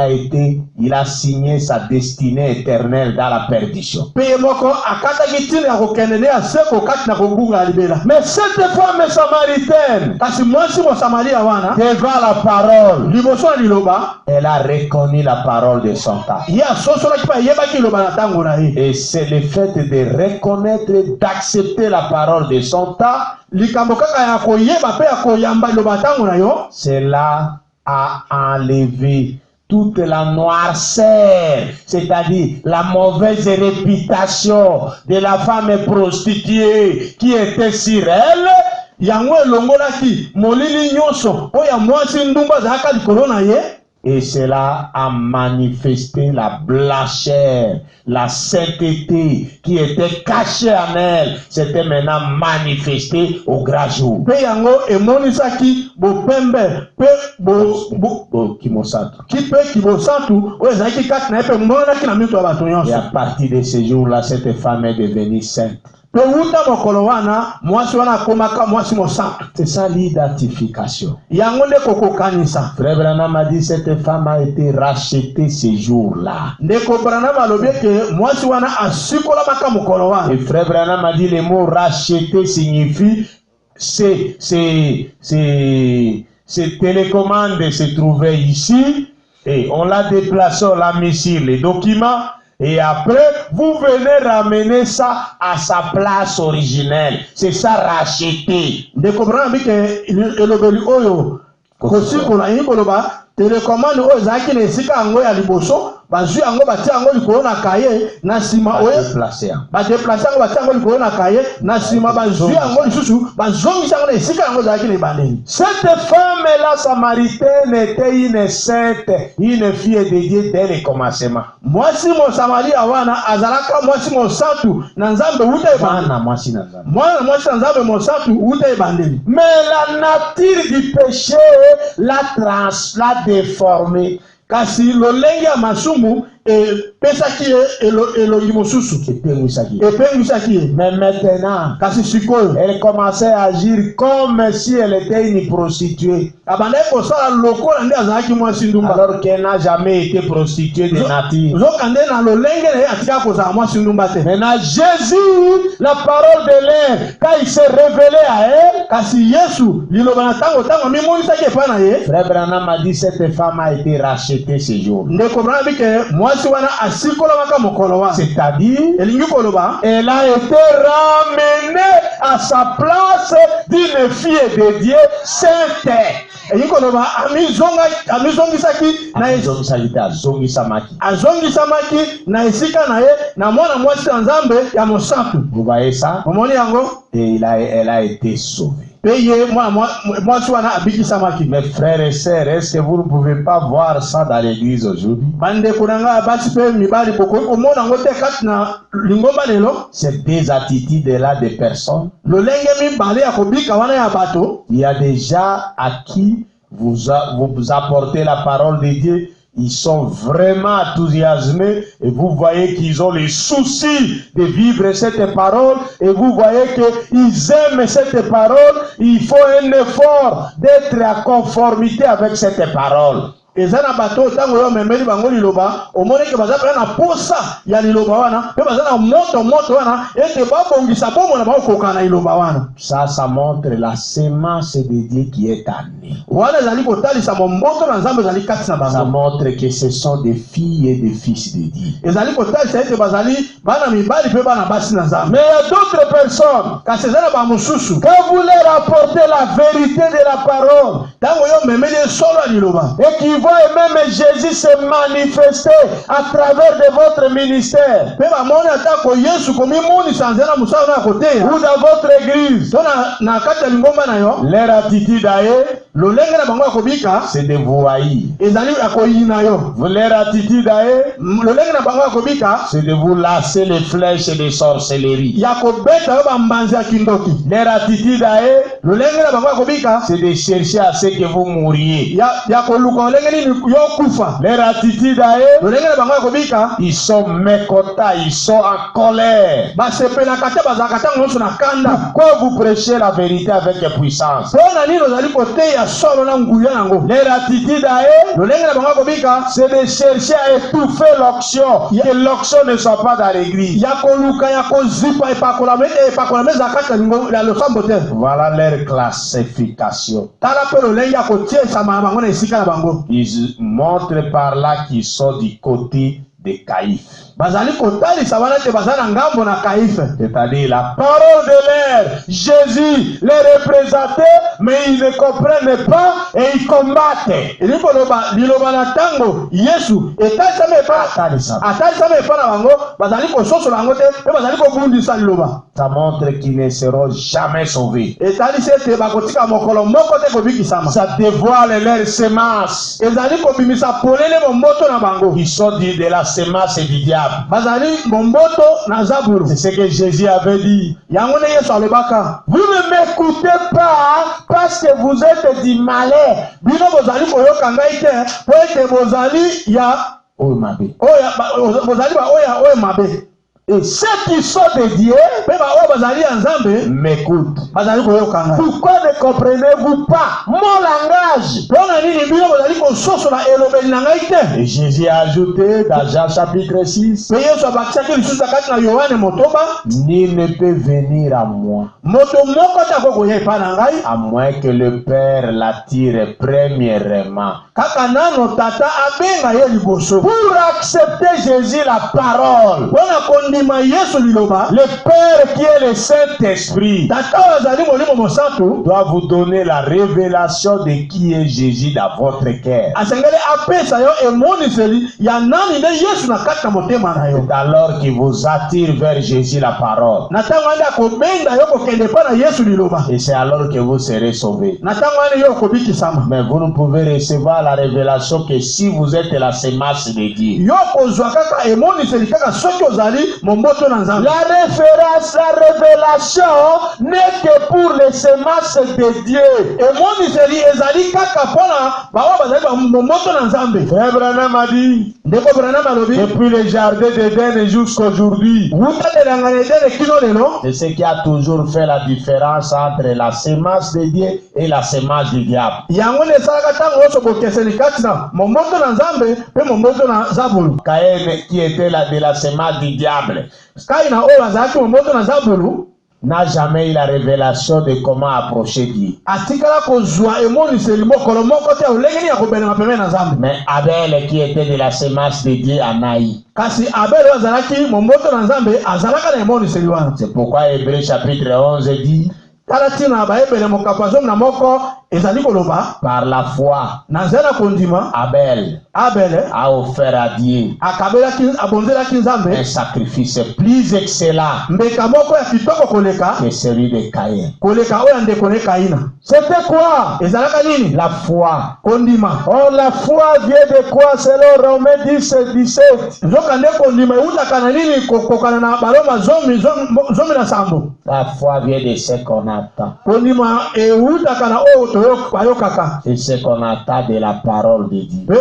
il a signé sa destinée éternelle dans la perdition. pe moko akataki ntina ya kokende nde aseko kati na kobunga ya libela. Mais cette femme samaritaine, Kasi mwasi mosamaria wana devant la parole, liboso na liloba elle a reconnu la parole de son temps. ye asosolaki mpe ayebaki liloba na ntango na ye. Et c'est le fait de reconnaître et d'accepter la parole de son temps, Likambo kaka ya koyeba mpe ya koyamba liloba na ntango na yo, cela a enlevé toute la noirceur, c'est-à-dire la mauvaise réputation de la femme prostituée qui était sur elle. yango elongolaki molili nyonso oyo ya mwasi ndumba azalaka likolo na ye. Et cela a manifesté la blancheur, la sainteté qui était cachée en elle. C'était maintenant manifesté au grand jour. Mpe yango emonisaki bopembe mpe Kimosato. kipe kibosantu oyo ezalaki kati na ye mpe monaki na mito ya bato Et nyonso. à partir de ce jour-là, cette femme est devenue sainte. Mpe wuta mokolo wana mwasi wana akomaka mwasi mosantu. C'est ça l'identification. Yango nde kokokanisa. Frère Branham a dit cette femme a été rachetée ce jour-là. Ndeko Branham alobi ete mwasi wana asikolamaka mokolo wana. Et Frère Branham a dit le mot racheter signifie cette télécommande se trouvait ici et on l'a déplacé, on l'a mis sur les documents et après vous venez ramener ça à sa place originelle. C'est ça racheter. Ndeko Branham bike elobeli oyo kosikola yini koloba telecommande oyo ezalaki na esika yango ya liboso bazwi yango batia yango likolo na kaye na nsima oyo badeplace yango batia yango likolo na kaye na nsima bazwi yango lisusu bazongisa yango na esika yango ezalaki na ebandeli. Cette femme-là samaritaine était une sainte, une fille de Dieu dès le commencement. Mwasi mosamaria wana azalaka mwasi mosantu na nzambe wuta ebandeli. Mwana mwasi na nzambe mosantu wuta ebandeli. Mais la nature du péché l'a déformé. Kasi lolenge ya masumu pesaki elongi mosusu epengisaki ye. Mais maintenant, kasi sikoyo elle commençait à agir comme si elle était une prostituée. abandaki kosala lokola nde azalaki mwasi ndumba, alors qu'elle n'a jamais été prostituée de nature. zoka nde na lolenge na ye atikaka kozala mwasi ndumba te. Maintenant Jésus, la parole de l'air, quand il s'est révélé à elle, kasi Yesu liloba na ntango amimonisaki epai na ye. Frère Branham a dit cette femme a été rachetée ce jour. Ndeko Branham bike mwasi wana asikolamaka mokolo wana, C'est-à-dire elingi koloba elle a été ramenée à sa place d'une fille de Dieu sainte. elingi koloba amizongisaki azongisamaki na esika na ye na mwana mwasi na nzambe ya mosantu. Vous voyez ça? Omoni yango Et elle a été sauvée. pe ye mwasi wana abikisamaki. Mes frères et sœurs, est-ce que vous ne pouvez pas voir ça dans l'église aujourd'hui? bandeko na ngai basi mpe mibali bokoki komona yango te kati na lingomba lelo. Ces deux attitudes-là des personnes, lolenge mibale ya kobika wana ya bato. il y a des gens à qui vous apportez la parole de Dieu. Ils sont vraiment enthousiasmés et vous voyez qu'ils ont le souci de vivre cette parole et vous voyez qu'ils aiment cette parole. Il faut un effort d'être en conformité avec cette parole. eza na bato ntango yo memeli bango liloba omoneke baza mpe na posa ya liloba wana mpe baza na moto wana ete babongisa bomona baokoka na liloba wana. Ça montre la sémence de Dieu qui est en nous. wana ezali kotalisa momboto na nzambe ezali kati na Ça bango. montre que ce sont des filles et des fils de Dieu. ezali kotalisa ete bazali bana mibali mpe bana basi na nzambe. Mais il y a d'autres personnes, kasi eza na bamosusu quand vous leur apportez la vérité de la parole, ntango yo memeli esolo ya liloba et qui voit même Jésus se manifester à travers de votre ministère mpe bamoni atako Yesu komimonisa nzela mosala na koteya ou dans votre église, to na kati ya lingomba na yo. leur attitude à eux, lolenge na bango ya kobika c'est de vous haïr. ezali ya koyina yo. Leur attitude à eux, lolenge na bango ya kobika c'est de vous lasser les flèches de sorcellerie. ya kobeta yo bambanzi ya kindoki. Leur attitude à eux, lolenge na bango ya kobika c'est de chercher à ce que vous mouriez. ya koluka lolenge nini yo kufa. Leur attitude à eux, lolenge na bango ya kobika ils sont mécontents, ils sont en colère. basepelaka te bazalaka ntango nyonso na kanda. Pourquoi vous prêchez la vérité avec puissance? mpona nini ozali koteya ya solo na nguya nango. Leur attitude à eux, Lolenge na bango kobika. c'est de chercher à étouffer l'onction, que l'onction ne soit pas dans l'église. Ya koluka ya kozipa epakola meza kati ya losambo te. Voilà leur classification. Tala pe lolenge ya kotiesa bango na esika na bango. Ils montrent par là qu'ils sont du côté de Caïphe. Bazali kotalisa wana te bazana ngambo na Caïphe. C'est-à-dire la parole de l'air, Jésus les représentait, mais ils ne comprennent pas et ils combattent. Ilipo liloba na tango Yesu etalisa me pa na bango bazali kososo bango te pe bazali kobundisa liloba. Ça montre qu'ils ne seront jamais sauvés. Etalisa te bakotika mokolo moko te kobikisama. Ça dévoile leur semence. Ezali kobimisa polele momboto na bango. Ils sont de la semence du diable. Bazali momboto na zaburu. C'est ce que Jésus avait dit. Yangone Yesu alobaka. Vous ne m'écoutez pas parce que vous êtes du malais. Bino bozali koyoka ngai te po ete bozali ya Oh mabe. bozali ba oya mabe. Et ceux qui sont de Dieu m'écoutent. Pourquoi ne comprenez-vous pas mon langage? Et Jésus a ajouté dans Jean chapitre 6, nul ne peut venir à moi à moins que le Père l'attire premièrement. Pour accepter Jésus la parole, le Père qui est le Saint-Esprit doit vous donner la révélation de qui est Jésus dans votre cœur. C'est alors qu'il vous attire vers Jésus la parole. Et c'est alors que vous serez sauvés. Mais vous ne pouvez recevoir la révélation que si vous êtes la semence de Dieu. La révélation n'est que pour les semences de Dieu. Frère Branham a dit, depuis le jardin d'Éden jusqu'à aujourd'hui, c'est ce qui a toujours fait la différence entre la semence de Dieu et la semence du diable. Caïn, qui était de la semence du diable, n'a jamais eu la révélation de comment approcher Dieu. Mais Abel, qui était de la semence de Dieu, en a eu. C'est pourquoi Hébreux chapitre 11 dit, par la foi, Abel a offert à Dieu un sacrifice plus excellent que celui de Caïn. C'était quoi? La foi. Oh, la foi vient de quoi? Selon Romains 10 et 17. La foi vient de ce qu'on attend. C'est ce qu'on attend de la parole de Dieu. Et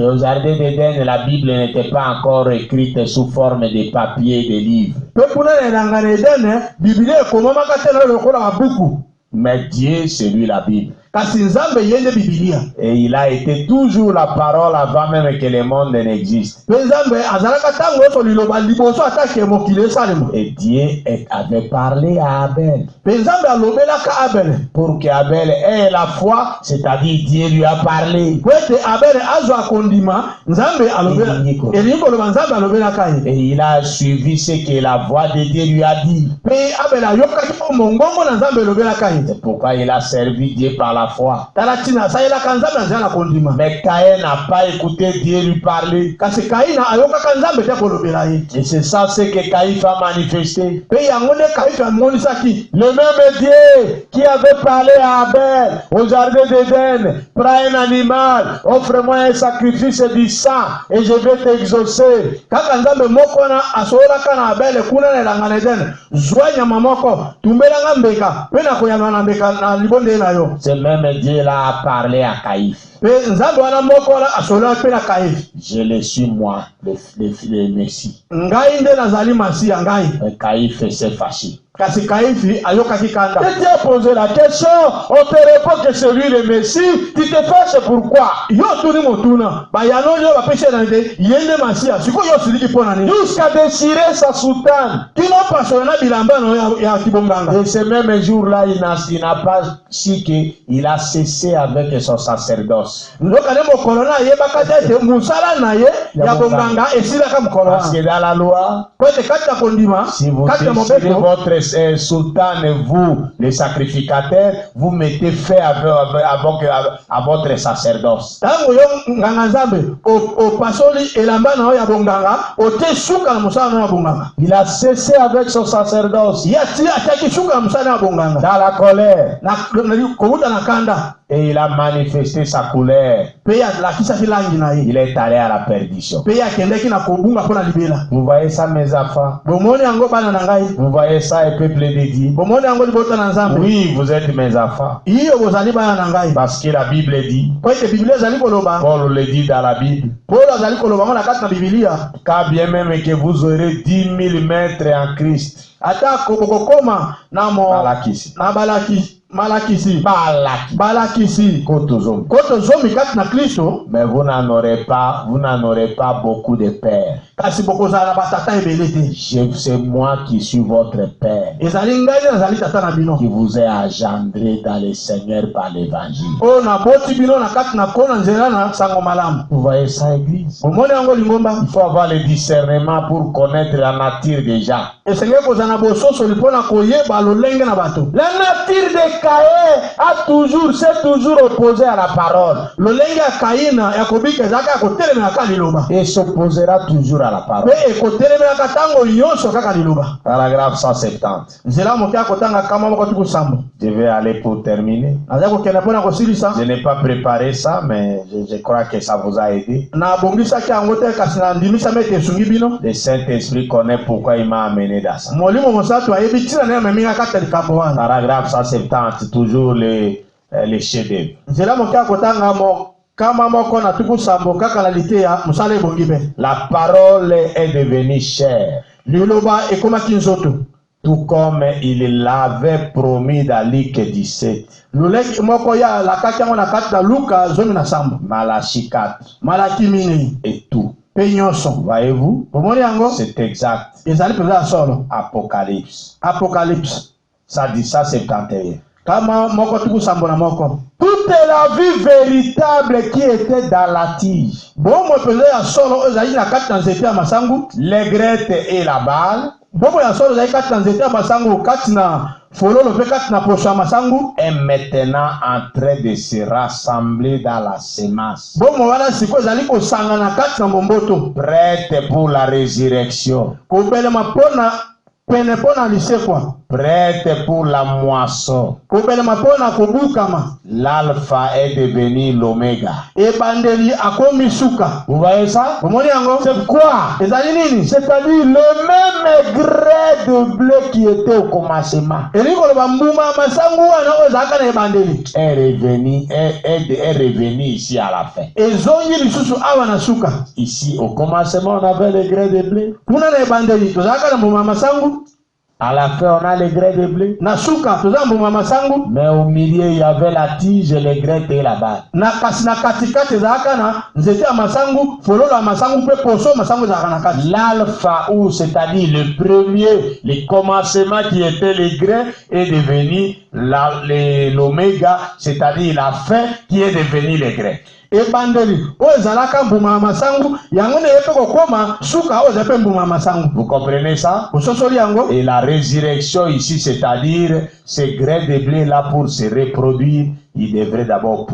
au jardin d'Éden, la Bible n'était pas encore écrite sous forme de papier et de livres. Mais Dieu, c'est lui la Bible. Et il a été toujours la parole avant même que le monde n'existe. Et Dieu avait parlé à Abel. Pour qu'Abel ait la foi, c'est-à-dire Dieu lui a parlé. Et il a suivi ce que la voix de Dieu lui a dit. C'est pourquoi il a servi Dieu par la foi. Mais Caïn n'a pas écouté Dieu lui parler. Et c'est ça ce que Caïn a manifesté. Le même Dieu qui avait parlé à Abel au jardin d'Éden, prends un animal, offre-moi un sacrifice du sang et je vais t'exaucer. Ce même Dieu là a parlé à Caïn. Je le suis moi, le Messie. Caïn s'est fâché. kasi kaifi ayokaki kanda. Et tu as posé la question, on te répond que c'est lui le Messie, tu te fâches pourquoi? Yo tuni motuna bayano yo bapeshe na nde yende masia siko yo siliki pona ni Jusqu'à déchirer sa soutane. kino pasona bilamba no ya kibonganga. Et ce même jour-là, il n'a pas su qu'il a cessé avec son sacerdoce. Ndoka ne mokolo na ye bakata te musala na ye ya bonganga esila ka mokolo. Parce que dans la loi, Kote kata kondima si vous kata déchirez mobeko votre sultan, vous, les sacrificateurs, vous mettez fait à votre sacerdoce. tango yo nganga nzambe o pasoli elamba na yo ya bonganga o te suka na musala na ya bonganga. Il a cessé avec son sacerdoce. Ya ti ataki suka na musala na bonganga. Dans la colère. Na kobuta na kanda Et il a manifesté sa colère. pe ya lakisa kilangi na ye. Il est allé à la perdition. Pe ya kendeki na kobunga pona libela. Vous voyez ça, mes enfants? Bomoni yango bana na ngai. Vous voyez ça, et peuple de Dieu? Bomoni yango libota na nzambe. Oui, vous êtes mes enfants. Iyo bozali bana na ngai. Parce que la Bible dit, Po ete Biblia ezali koloba. Paul le dit dans la Bible, Paulo azali koloba ngo na kati na Biblia. car bien même que vous aurez 10 000 maîtres en Christ. Ata kokokoma na mo Malakisi. na malakisi. Balaki. Balakisi. Kotozom. Koto zomi kati na Kristo. Mais vous n'en aurez pas beaucoup de pères. Kasi bokozala na batata ebele te. C'est moi qui suis votre père, Ezali ngai nazali tata na bino. qui vous ai engendré dans le Seigneur par l'évangile. O na boti bino na kati na kona nzela na sango malamu. Vous voyez ça, église? Bomoni yango lingomba. Il faut avoir le discernement pour connaître la nature des gens. Esenge kozala na bososo lipona koyeba lolenge na bato. La nature de Caïn s'est toujours opposée à la parole. Lolenge ya Kaina ya kobika ezaka ya kotelemela ka liloba. Et s'opposera toujours à la parole. Pe ekotelemela tango nyonso kaka liloba. Paragraphe 170. Nzela moke akotanga kama moko tuku sambo. Je vais aller pour terminer. Naza kokenda pona kosilisa. Je n'ai pas préparé ça, mais je crois que ça vous a aidé. Na bongisaki yango te kasi na ndimisa mete esungi bino. Le Saint-Esprit connaît pourquoi il m'a amené dans ça. Molimo mosato ayebi tina na meminga kata likambo wana. Paragraphe 170, toujours les chefs-d'œuvre. Nzela moke akotanga kama moko na tuku sambo kaka na liteya musala ebongi pe. La parole est devenue chair, Liloba ekomaki nzoto. tout comme il l'avait promis dans Luc 17. Loleki moko ya lakaki yango na kati na Luka 17. Malachie 4 Malaki mingi et tout. pe nyonso. Voyez-vous? Bomoni yango C'est exact. ezali penza ya solo. Apocalypse. Apocalypse. Ça dit ça, 71. Kama moko tuku sambo na moko. Toute la vie véritable qui était dans la tige, Bomo penza ya solo ezali na kati na nzete ya masangu. l'aigrette et la balle, Bomo ya solo ezali kati na nzete ya masangu kati na fololo pe kati na poso ya masangu. est maintenant en train de se rassembler dans la semence, Bomo wana siko ezali kosanga na kati na momboto. prête pour la résurrection, Kobelema pona pene pona lisekwa. prête pour la moisson. Kobelema pona kobukama. L'alpha est devenu l'oméga. Ebandeli akomi suka. Vous voyez ça? Bomoni yango. C'est quoi? Ezali nini? C'est-à-dire le même grès de blé qui était au commencement Eli koloba mbuma masangu wana ozaka na ebandeli. est revenu ici à la fin. Ezongi lisusu awa na suka. Ici, au commencement, on avait le grès de blé. Kuna na ebandeli tozaka na mbuma masangu. À la fin, on a le grès de blé. Na suka tozaka mbuma masangu. Mais au milieu, il y avait la tige, le grès et la balle. Na kasi na katikati ezalaka na nzete ya masangu, fololo ya masangu pe poso masangu ezalaka na kati. L'alpha, ou c'est-à-dire le premier, le commencement qui était le grès, est devenu l'oméga, c'est-à-dire la fin qui est devenu le grès. Ebandeli oyo ezalaka mbuma ya masangu yango na yepe kokoma suka oyo ezala pe mbuma ya masangu. Vous comprenez ça? Ososoli yango. Et la résurrection ici, c'est-à-dire ce grès de blé là pour se reproduire, il devrait d'abord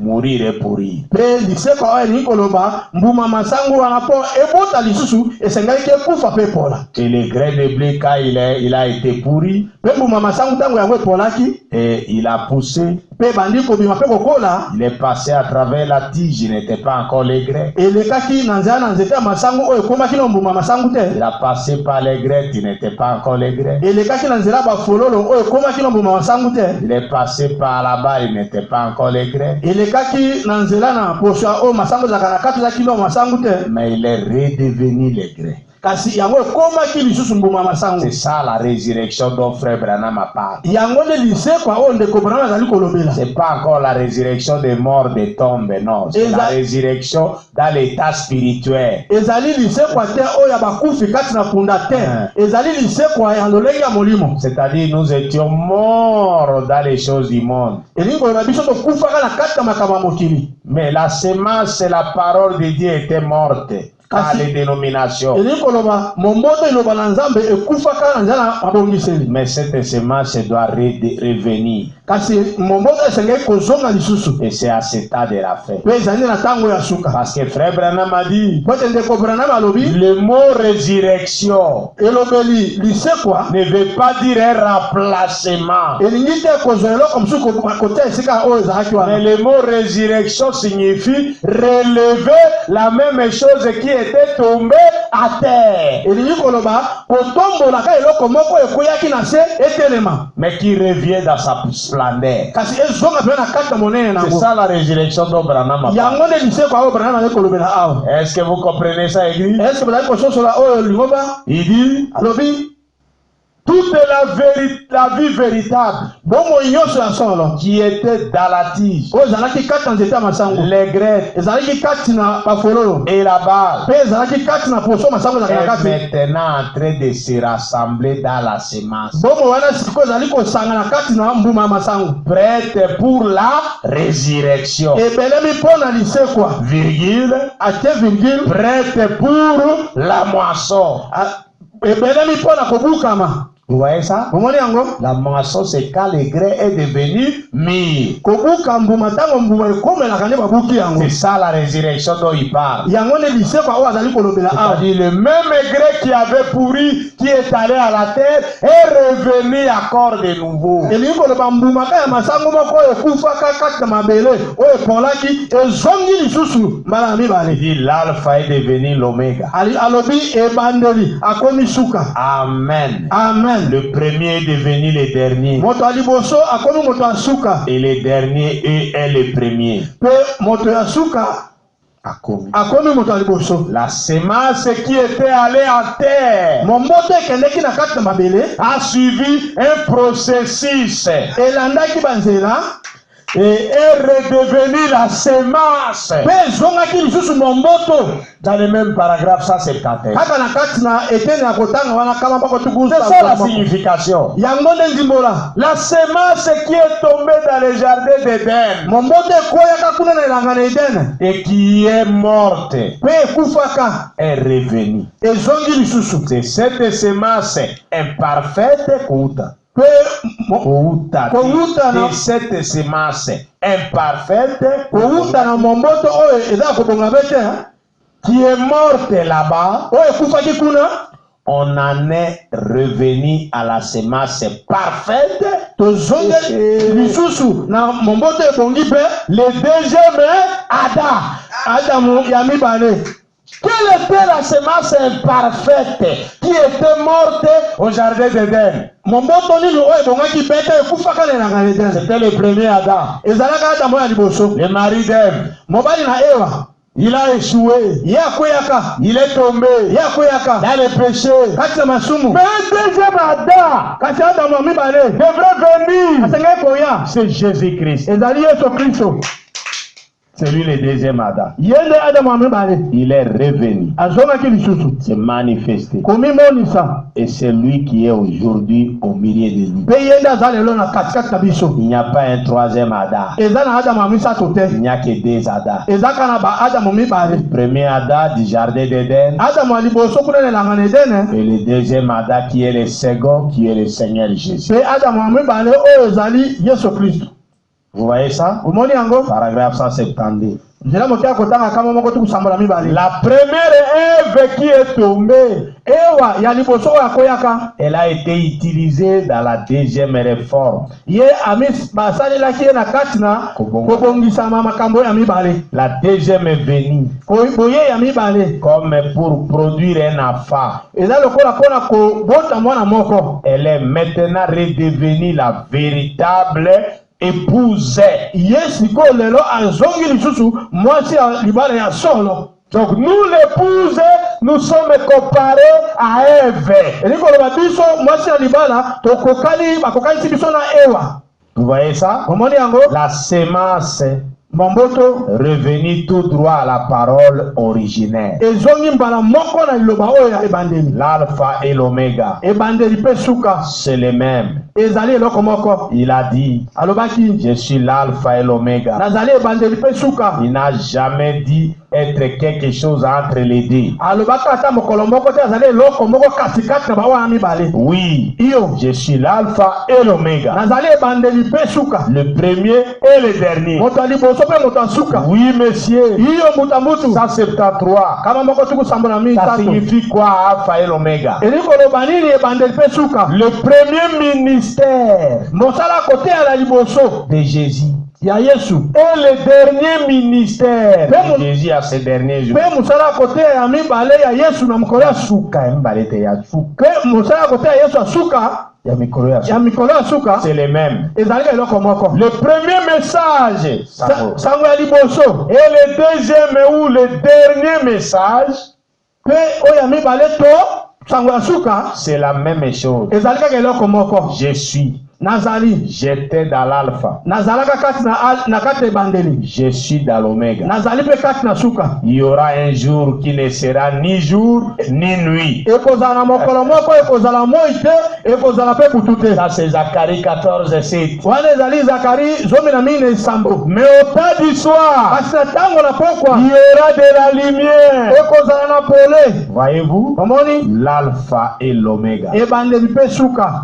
mourir et pourrir. Pe liseko oyo elingi koloba mbuma masangu wana po ebota lisusu esengeliki ekufa pe epola. Et le grès de blé, quand il a été pourri, Pe mbuma masangu ntango yango epolaki et il a poussé, pe bandi kobima pe kokola il est passé à travers la tige, il n'était pas encore le grès. elekaki na nzela na nzete ya masangu oyo ekomaki na mbuma masangu te. Il a passé par les grès, il n'était pas encore le grès. Elekaki na nzela bafololo oyo ekomaki na mbuma masangu te. Il est passé par là-bas, il n'était pas encore le grès. Elekaki na nzela na poso oyo masangu ezalaka na kati ezalaki na masangu te. Mais il est redevenu le grès. kasi yango ekomaki lisusu mbuma masango. C'est ça la résurrection dont frère Branham a parlé. Yango nde lisekwa oyo ndeko Branham azali kolobela. C'est pas encore la résurrection des morts des tombes, non. C'est la résurrection dans l'état spirituel. Ezali lisekwa te oyo bakufi kati na punda te. Ezali lisekwa ya lolenge ya molimo. C'est-à-dire nous étions morts dans les choses du monde. Elingo na biso tokufaka na kati na makambo ya mokili. Mais la semence, c'est la parole de Dieu était morte. À les dénominations. Mais cette semence doit revenir. Et c'est à cet état de la fête. Parce que frère Branham a dit, le mot résurrection ne veut pas dire un remplacement. Mais le mot résurrection signifie relever la même chose qui était tombé à terre. Mais qui revient dans sa splendeur. C'est ça la résurrection dont Branham a parlé. Est-ce que vous comprenez ça, église? Il dit toute la vie véritable qui était dans la tige, les graines et la balle est maintenant en train de se rassembler dans la semence, prête pour la résurrection, virgule, prête pour la moisson. Vous voyez ça? La moisson, c'est quand le grain est devenu mûr. C'est ça la résurrection dont il parle. C'est-à-dire le même grain qui avait pourri, qui est allé à la terre, est revenu encore de nouveau. Il dit l'alpha est devenu l'oméga. Amen. Amen. Le premier est devenu le dernier. Et le dernier est le premier. La semence qui était allée en terre a suivi un processus et est redevenu la semence. Dans le même paragraphe 171. C'est ça la signification. La semence qui est tombée dans le jardin d'Éden et qui est morte est revenue. C'est cette semence imparfaite et cette semence imparfaite qui est morte là-bas, on en est revenu à la semence parfaite. Le deuxième Adam. Quelle était la semence imparfaite qui était morte au jardin d'Éden? C'était le premier Adam. Le mari d'Ève. Il a échoué. Il est tombé dans le péché. Mais un deuxième Adam devrait venir. C'est Jésus-Christ. C'est lui le deuxième Adam. Il est revenu. C'est manifesté. Et c'est lui qui est aujourd'hui au milieu de nous. Il n'y a pas un troisième Adam. Il n'y a que deux Adam. Le premier Adam du jardin d'Éden. Et le deuxième Adam qui est le second, qui est le Seigneur Jésus. Vous voyez ça? Paragraphe 172. La première Ève qui est tombée, elle a été utilisée dans la deuxième réforme. La deuxième est venue comme pour produire un enfant. Elle est maintenant redevenue la véritable épouse. Donc nous l'épouse, nous sommes comparés à Ève. Vous voyez ça? La sémence revenir tout droit à la parole originelle. L'alpha et l'oméga, c'est les mêmes. Il a dit, je suis l'alpha et l'oméga. Il n'a jamais dit être quelque chose entre les deux. Oui, je suis l'alpha et l'oméga, le premier et le dernier. Oui, monsieur. Ça 73. Ça signifie quoi, alpha et l'oméga? Le premier ministère de Jésus et le dernier ministère de Jésus à ces derniers jours. C'est les mêmes. Le premier message et le deuxième ou le dernier message, c'est la même chose. Je suis. J'étais dans l'alpha. Je suis dans l'oméga. Il y aura un jour qui ne sera ni jour ni nuit. Ça c'est Zacharie 14, 7. Mais au temps du soir, il y aura de la lumière. Voyez-vous, l'alpha et l'oméga.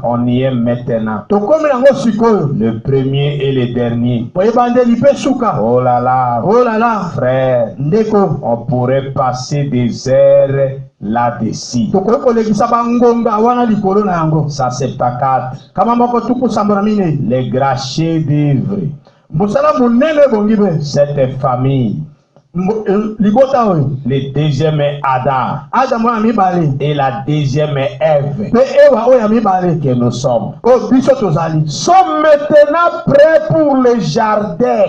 On y est maintenant. Le premier et le dernier. Oh là là, frère, on pourrait passer des heures là-dessus. Ça c'est pas 4. Les gâchés d'œuvre. Cette famille. Le deuxième est Adam et la deuxième est Ève que nous sommes. Sommes maintenant prêts pour le jardin.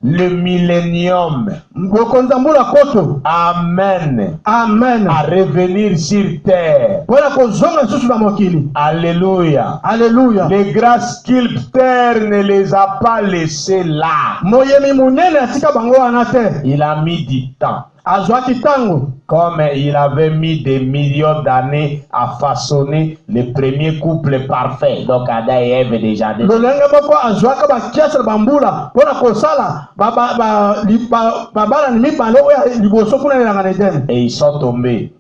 Le millénium. Amen. Amen. À revenir sur terre. Alléluia. Alléluia. Les grands sculpteurs ne les a pas laissés là. Il a mis du temps. Comme il avait mis des millions d'années à façonner le premier couple parfait. Donc Adam et Ève déjà. Et ils sont tombés.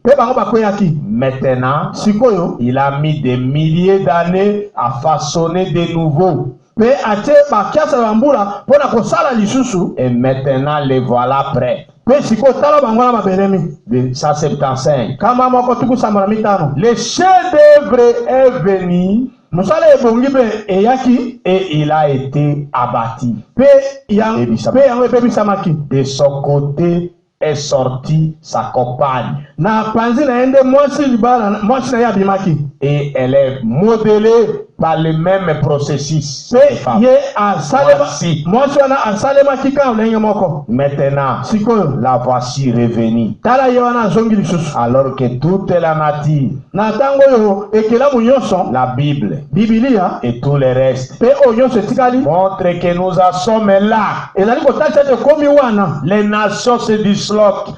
Maintenant, il a mis des milliers d'années à façonner de nouveaux. Et maintenant, les voilà prêts. Ça 75. Le chef-d'œuvre est venu et il a été abattu. De son côté est sortie sa compagne. Et elle est modelée par le même processus. Maintenant, la voici revenue. Alors que toute la nature, la Bible et tout le reste montre que nous en sommes là. Les nations se disloquent.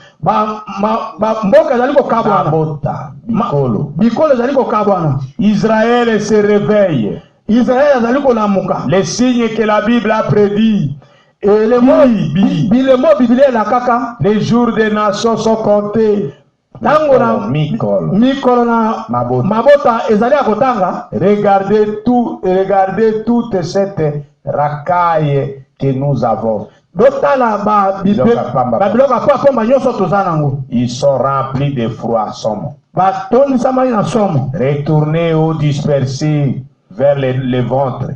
Israël se réveille. Les signes que la Bible a prédits. Et les jours des nations sont comptés. Regardez toute cette racaille que nous avons. Ils sont remplis de froid. Retournez ou dispersés vers le ventre.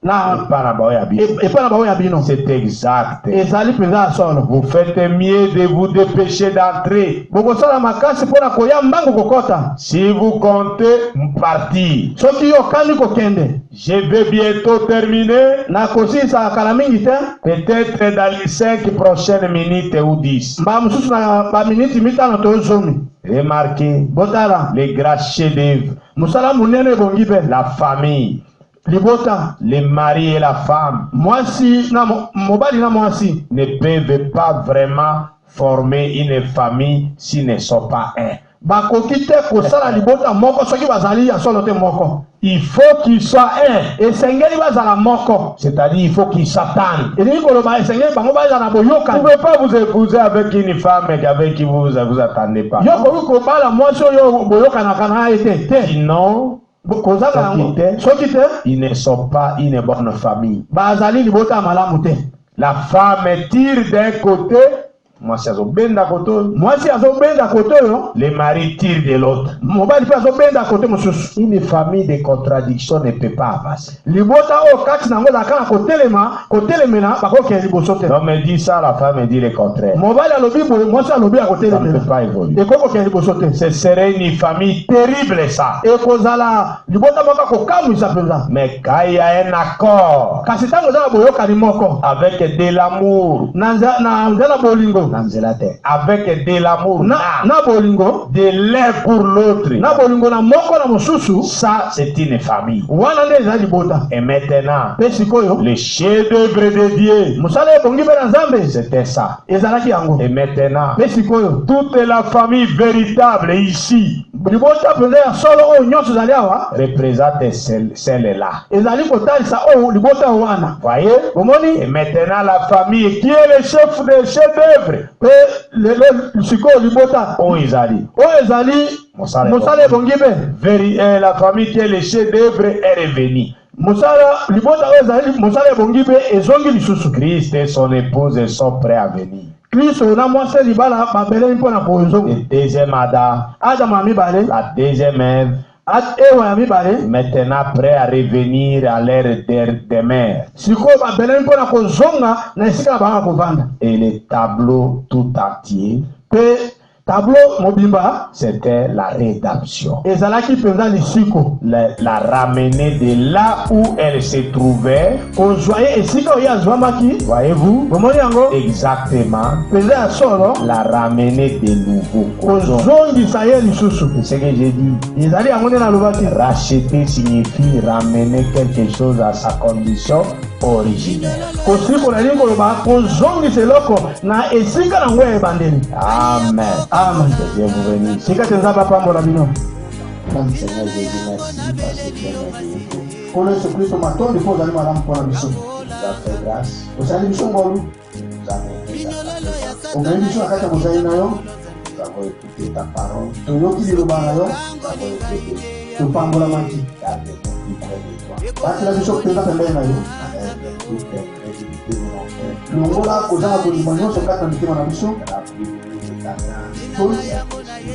na pas na bao ya bino. et pas na bao ya bino. C'est exact. Ezali penza solo. Vous faites mieux de vous dépêcher d'entrer. Bokosala makasi pona koya mbangu kokota. Si vous comptez partir, Soki yo kandi kokende. je vais bientôt terminer. Na kosisa kala mingi te. Peut-être dans les 5 prochaines minutes ou 10. Mba mususu na ba minute mitano to zomi. Remarquez Botala. les grands chefs-d'œuvre. Musala munene bongi be. La famille, Libota. les maris et la femme Mwasi na mobali na mwasi. ne peuvent pas vraiment former une famille s'ils ne sont pas un. Bakoki te kosala libota moko soki bazali ya solo te moko. Il faut qu'ils soient un. Esengeli bazala moko. C'est-à-dire il faut qu'ils s'attendent. Elingi koloba esengeli bango bazala boyoka. Vous ne pouvez pas vous épouser avec une femme avec qui vous vous attendez pas. Yo koki kobala mwasi oyo boyoka na kana ete te. Sinon, Kozala yango. Soki te ils ne sont pas une bonne famille. bazali libota malamu te. La femme tire d'un côté, moi c'est benda côté, Mwasi azobenda kote oyo. les maris tirent de l'autre. Mobali pe azobenda kote mosusu. Une famille de contradiction ne peut pas avancer. Libota oyo kati nango ezalaka na kotelemela bakokende liboso te. L'homme me dit ça, la femme me dit le contraire. Mobali alobi boye mwasi alobi ya Ça ne peut kotelemela. pas évoluer. Ekokokende liboso te. Ce serait une famille terrible ça. Ekozala libota moko kokamwisa mpenza. Mais quand il y a un accord Kasi ntango eza na boyokani moko avec de l'amour, na nzela bolingo avec de l'amour, na bolingo de l'un pour l'autre, na bolingo na moko na mosusu, ça c'est une famille. wana nde eza libota. Et maintenant, Pe sikoyo le chef-d'œuvre de Dieu, mosala ebongi mpe na nzambe c'était ça. ezalaki yango. Et maintenant, Pe sikoyo toute la famille véritable ici libota mpenza ya solo oyo nyonso ezali awa représente celle-là. ezali kotalisa oyo libota oyo wana. Voyez? Omoni Et maintenant, la famille qui est le chef des chefs-d'œuvre, pe sikoyo libota oh Isali, oyo ezali mosala ebongi mpe la famille qui est le chef-d'œuvre est revenue. mosala libota oyo ezali mosala ebongi mpe ezongi lisusu. Christ et son épouse sont prêts à venir. Kristo na mwasi libala babeleli mpo na kozonga. Le deuxième Adam, Adama ya mibale la deuxième Ève, Ewa ya mibale maintenant prêts à revenir à leur demeure. sikoyo babeleli mpo na kozonga na esika na bango ya kovanda. Et le tableau tout entier, Mpe tableau mobimba c'était la rédemption. ezalaki mpenza lisiko. La ramener de là où elle se trouvait. Kozwa ye esika oyo azwamaki. Voyez-vous? Bomoni yango Exactement. mpenza ya solo La ramener de nouveau. kozongisa ye lisusu. C'est ce que j'ai dit. Ezali yango nde nalobaki. Racheter signifie ramener quelque chose à sa condition originelle. Kosikola elingi koloba kozongisa eloko na esika nango ya ebandeli. Amen. Amen. Que Dieu vous bénisse. Sika te nzambe apambola bino. Seigneur Jésus, merci parce que tu es merveilleux. Nkolo Yesu Kristo matondi mpo ozali malamu mpona biso. Tu nous as fait grâce. Osali biso ngolu. Tu nous as mené dans ta présence. Omei biso na kati ya mozali na yo. Nous avons écouté ta parole. Toyoki liloba na yo. Nous avons été bénis. Topambolamaki. Gardez-nous plus près de toi. Batela biso mpenza pembeni na yo. Avec toute incrédulité de mon cœur. Longola kozanga kondima nyonso kati na mitema na biso. Remplis-nous de ta grâce.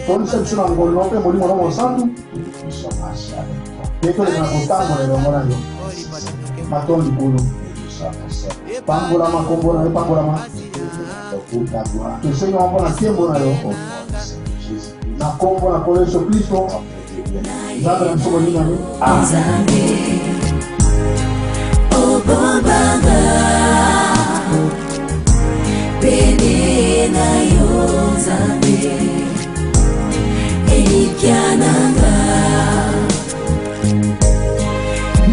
Tondisa biso na ngolino mpe molimo na mosantu. Que nous puissions marcher avec toi. Mpe toleka na kotambola elongo na yo. Matondi kolo. Que nous soyons services. Pambolama kombo na yo pambolama. Pour toute ta gloire. Tosenga mpo na nkembo na yo. Au nom du Seigneur Jésus-Christ. Na kombo na nkolo Yesu Kristo. Nzambe na biso bolinga yo. Nzambe obombanga pene na yo Nzambe elikyananga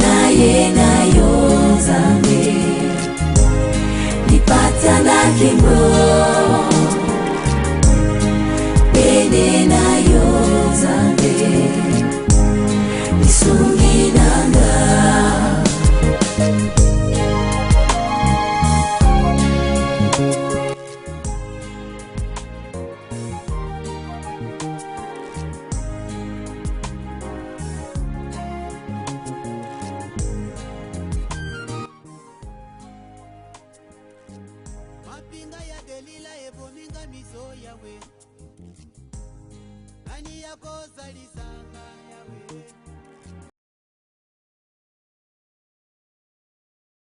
naye na yo Nzambe lipata na kimbo pene na yo Nzambe lisunginanga mapinga ya delila ebominga miso yawe ani yakozalisanga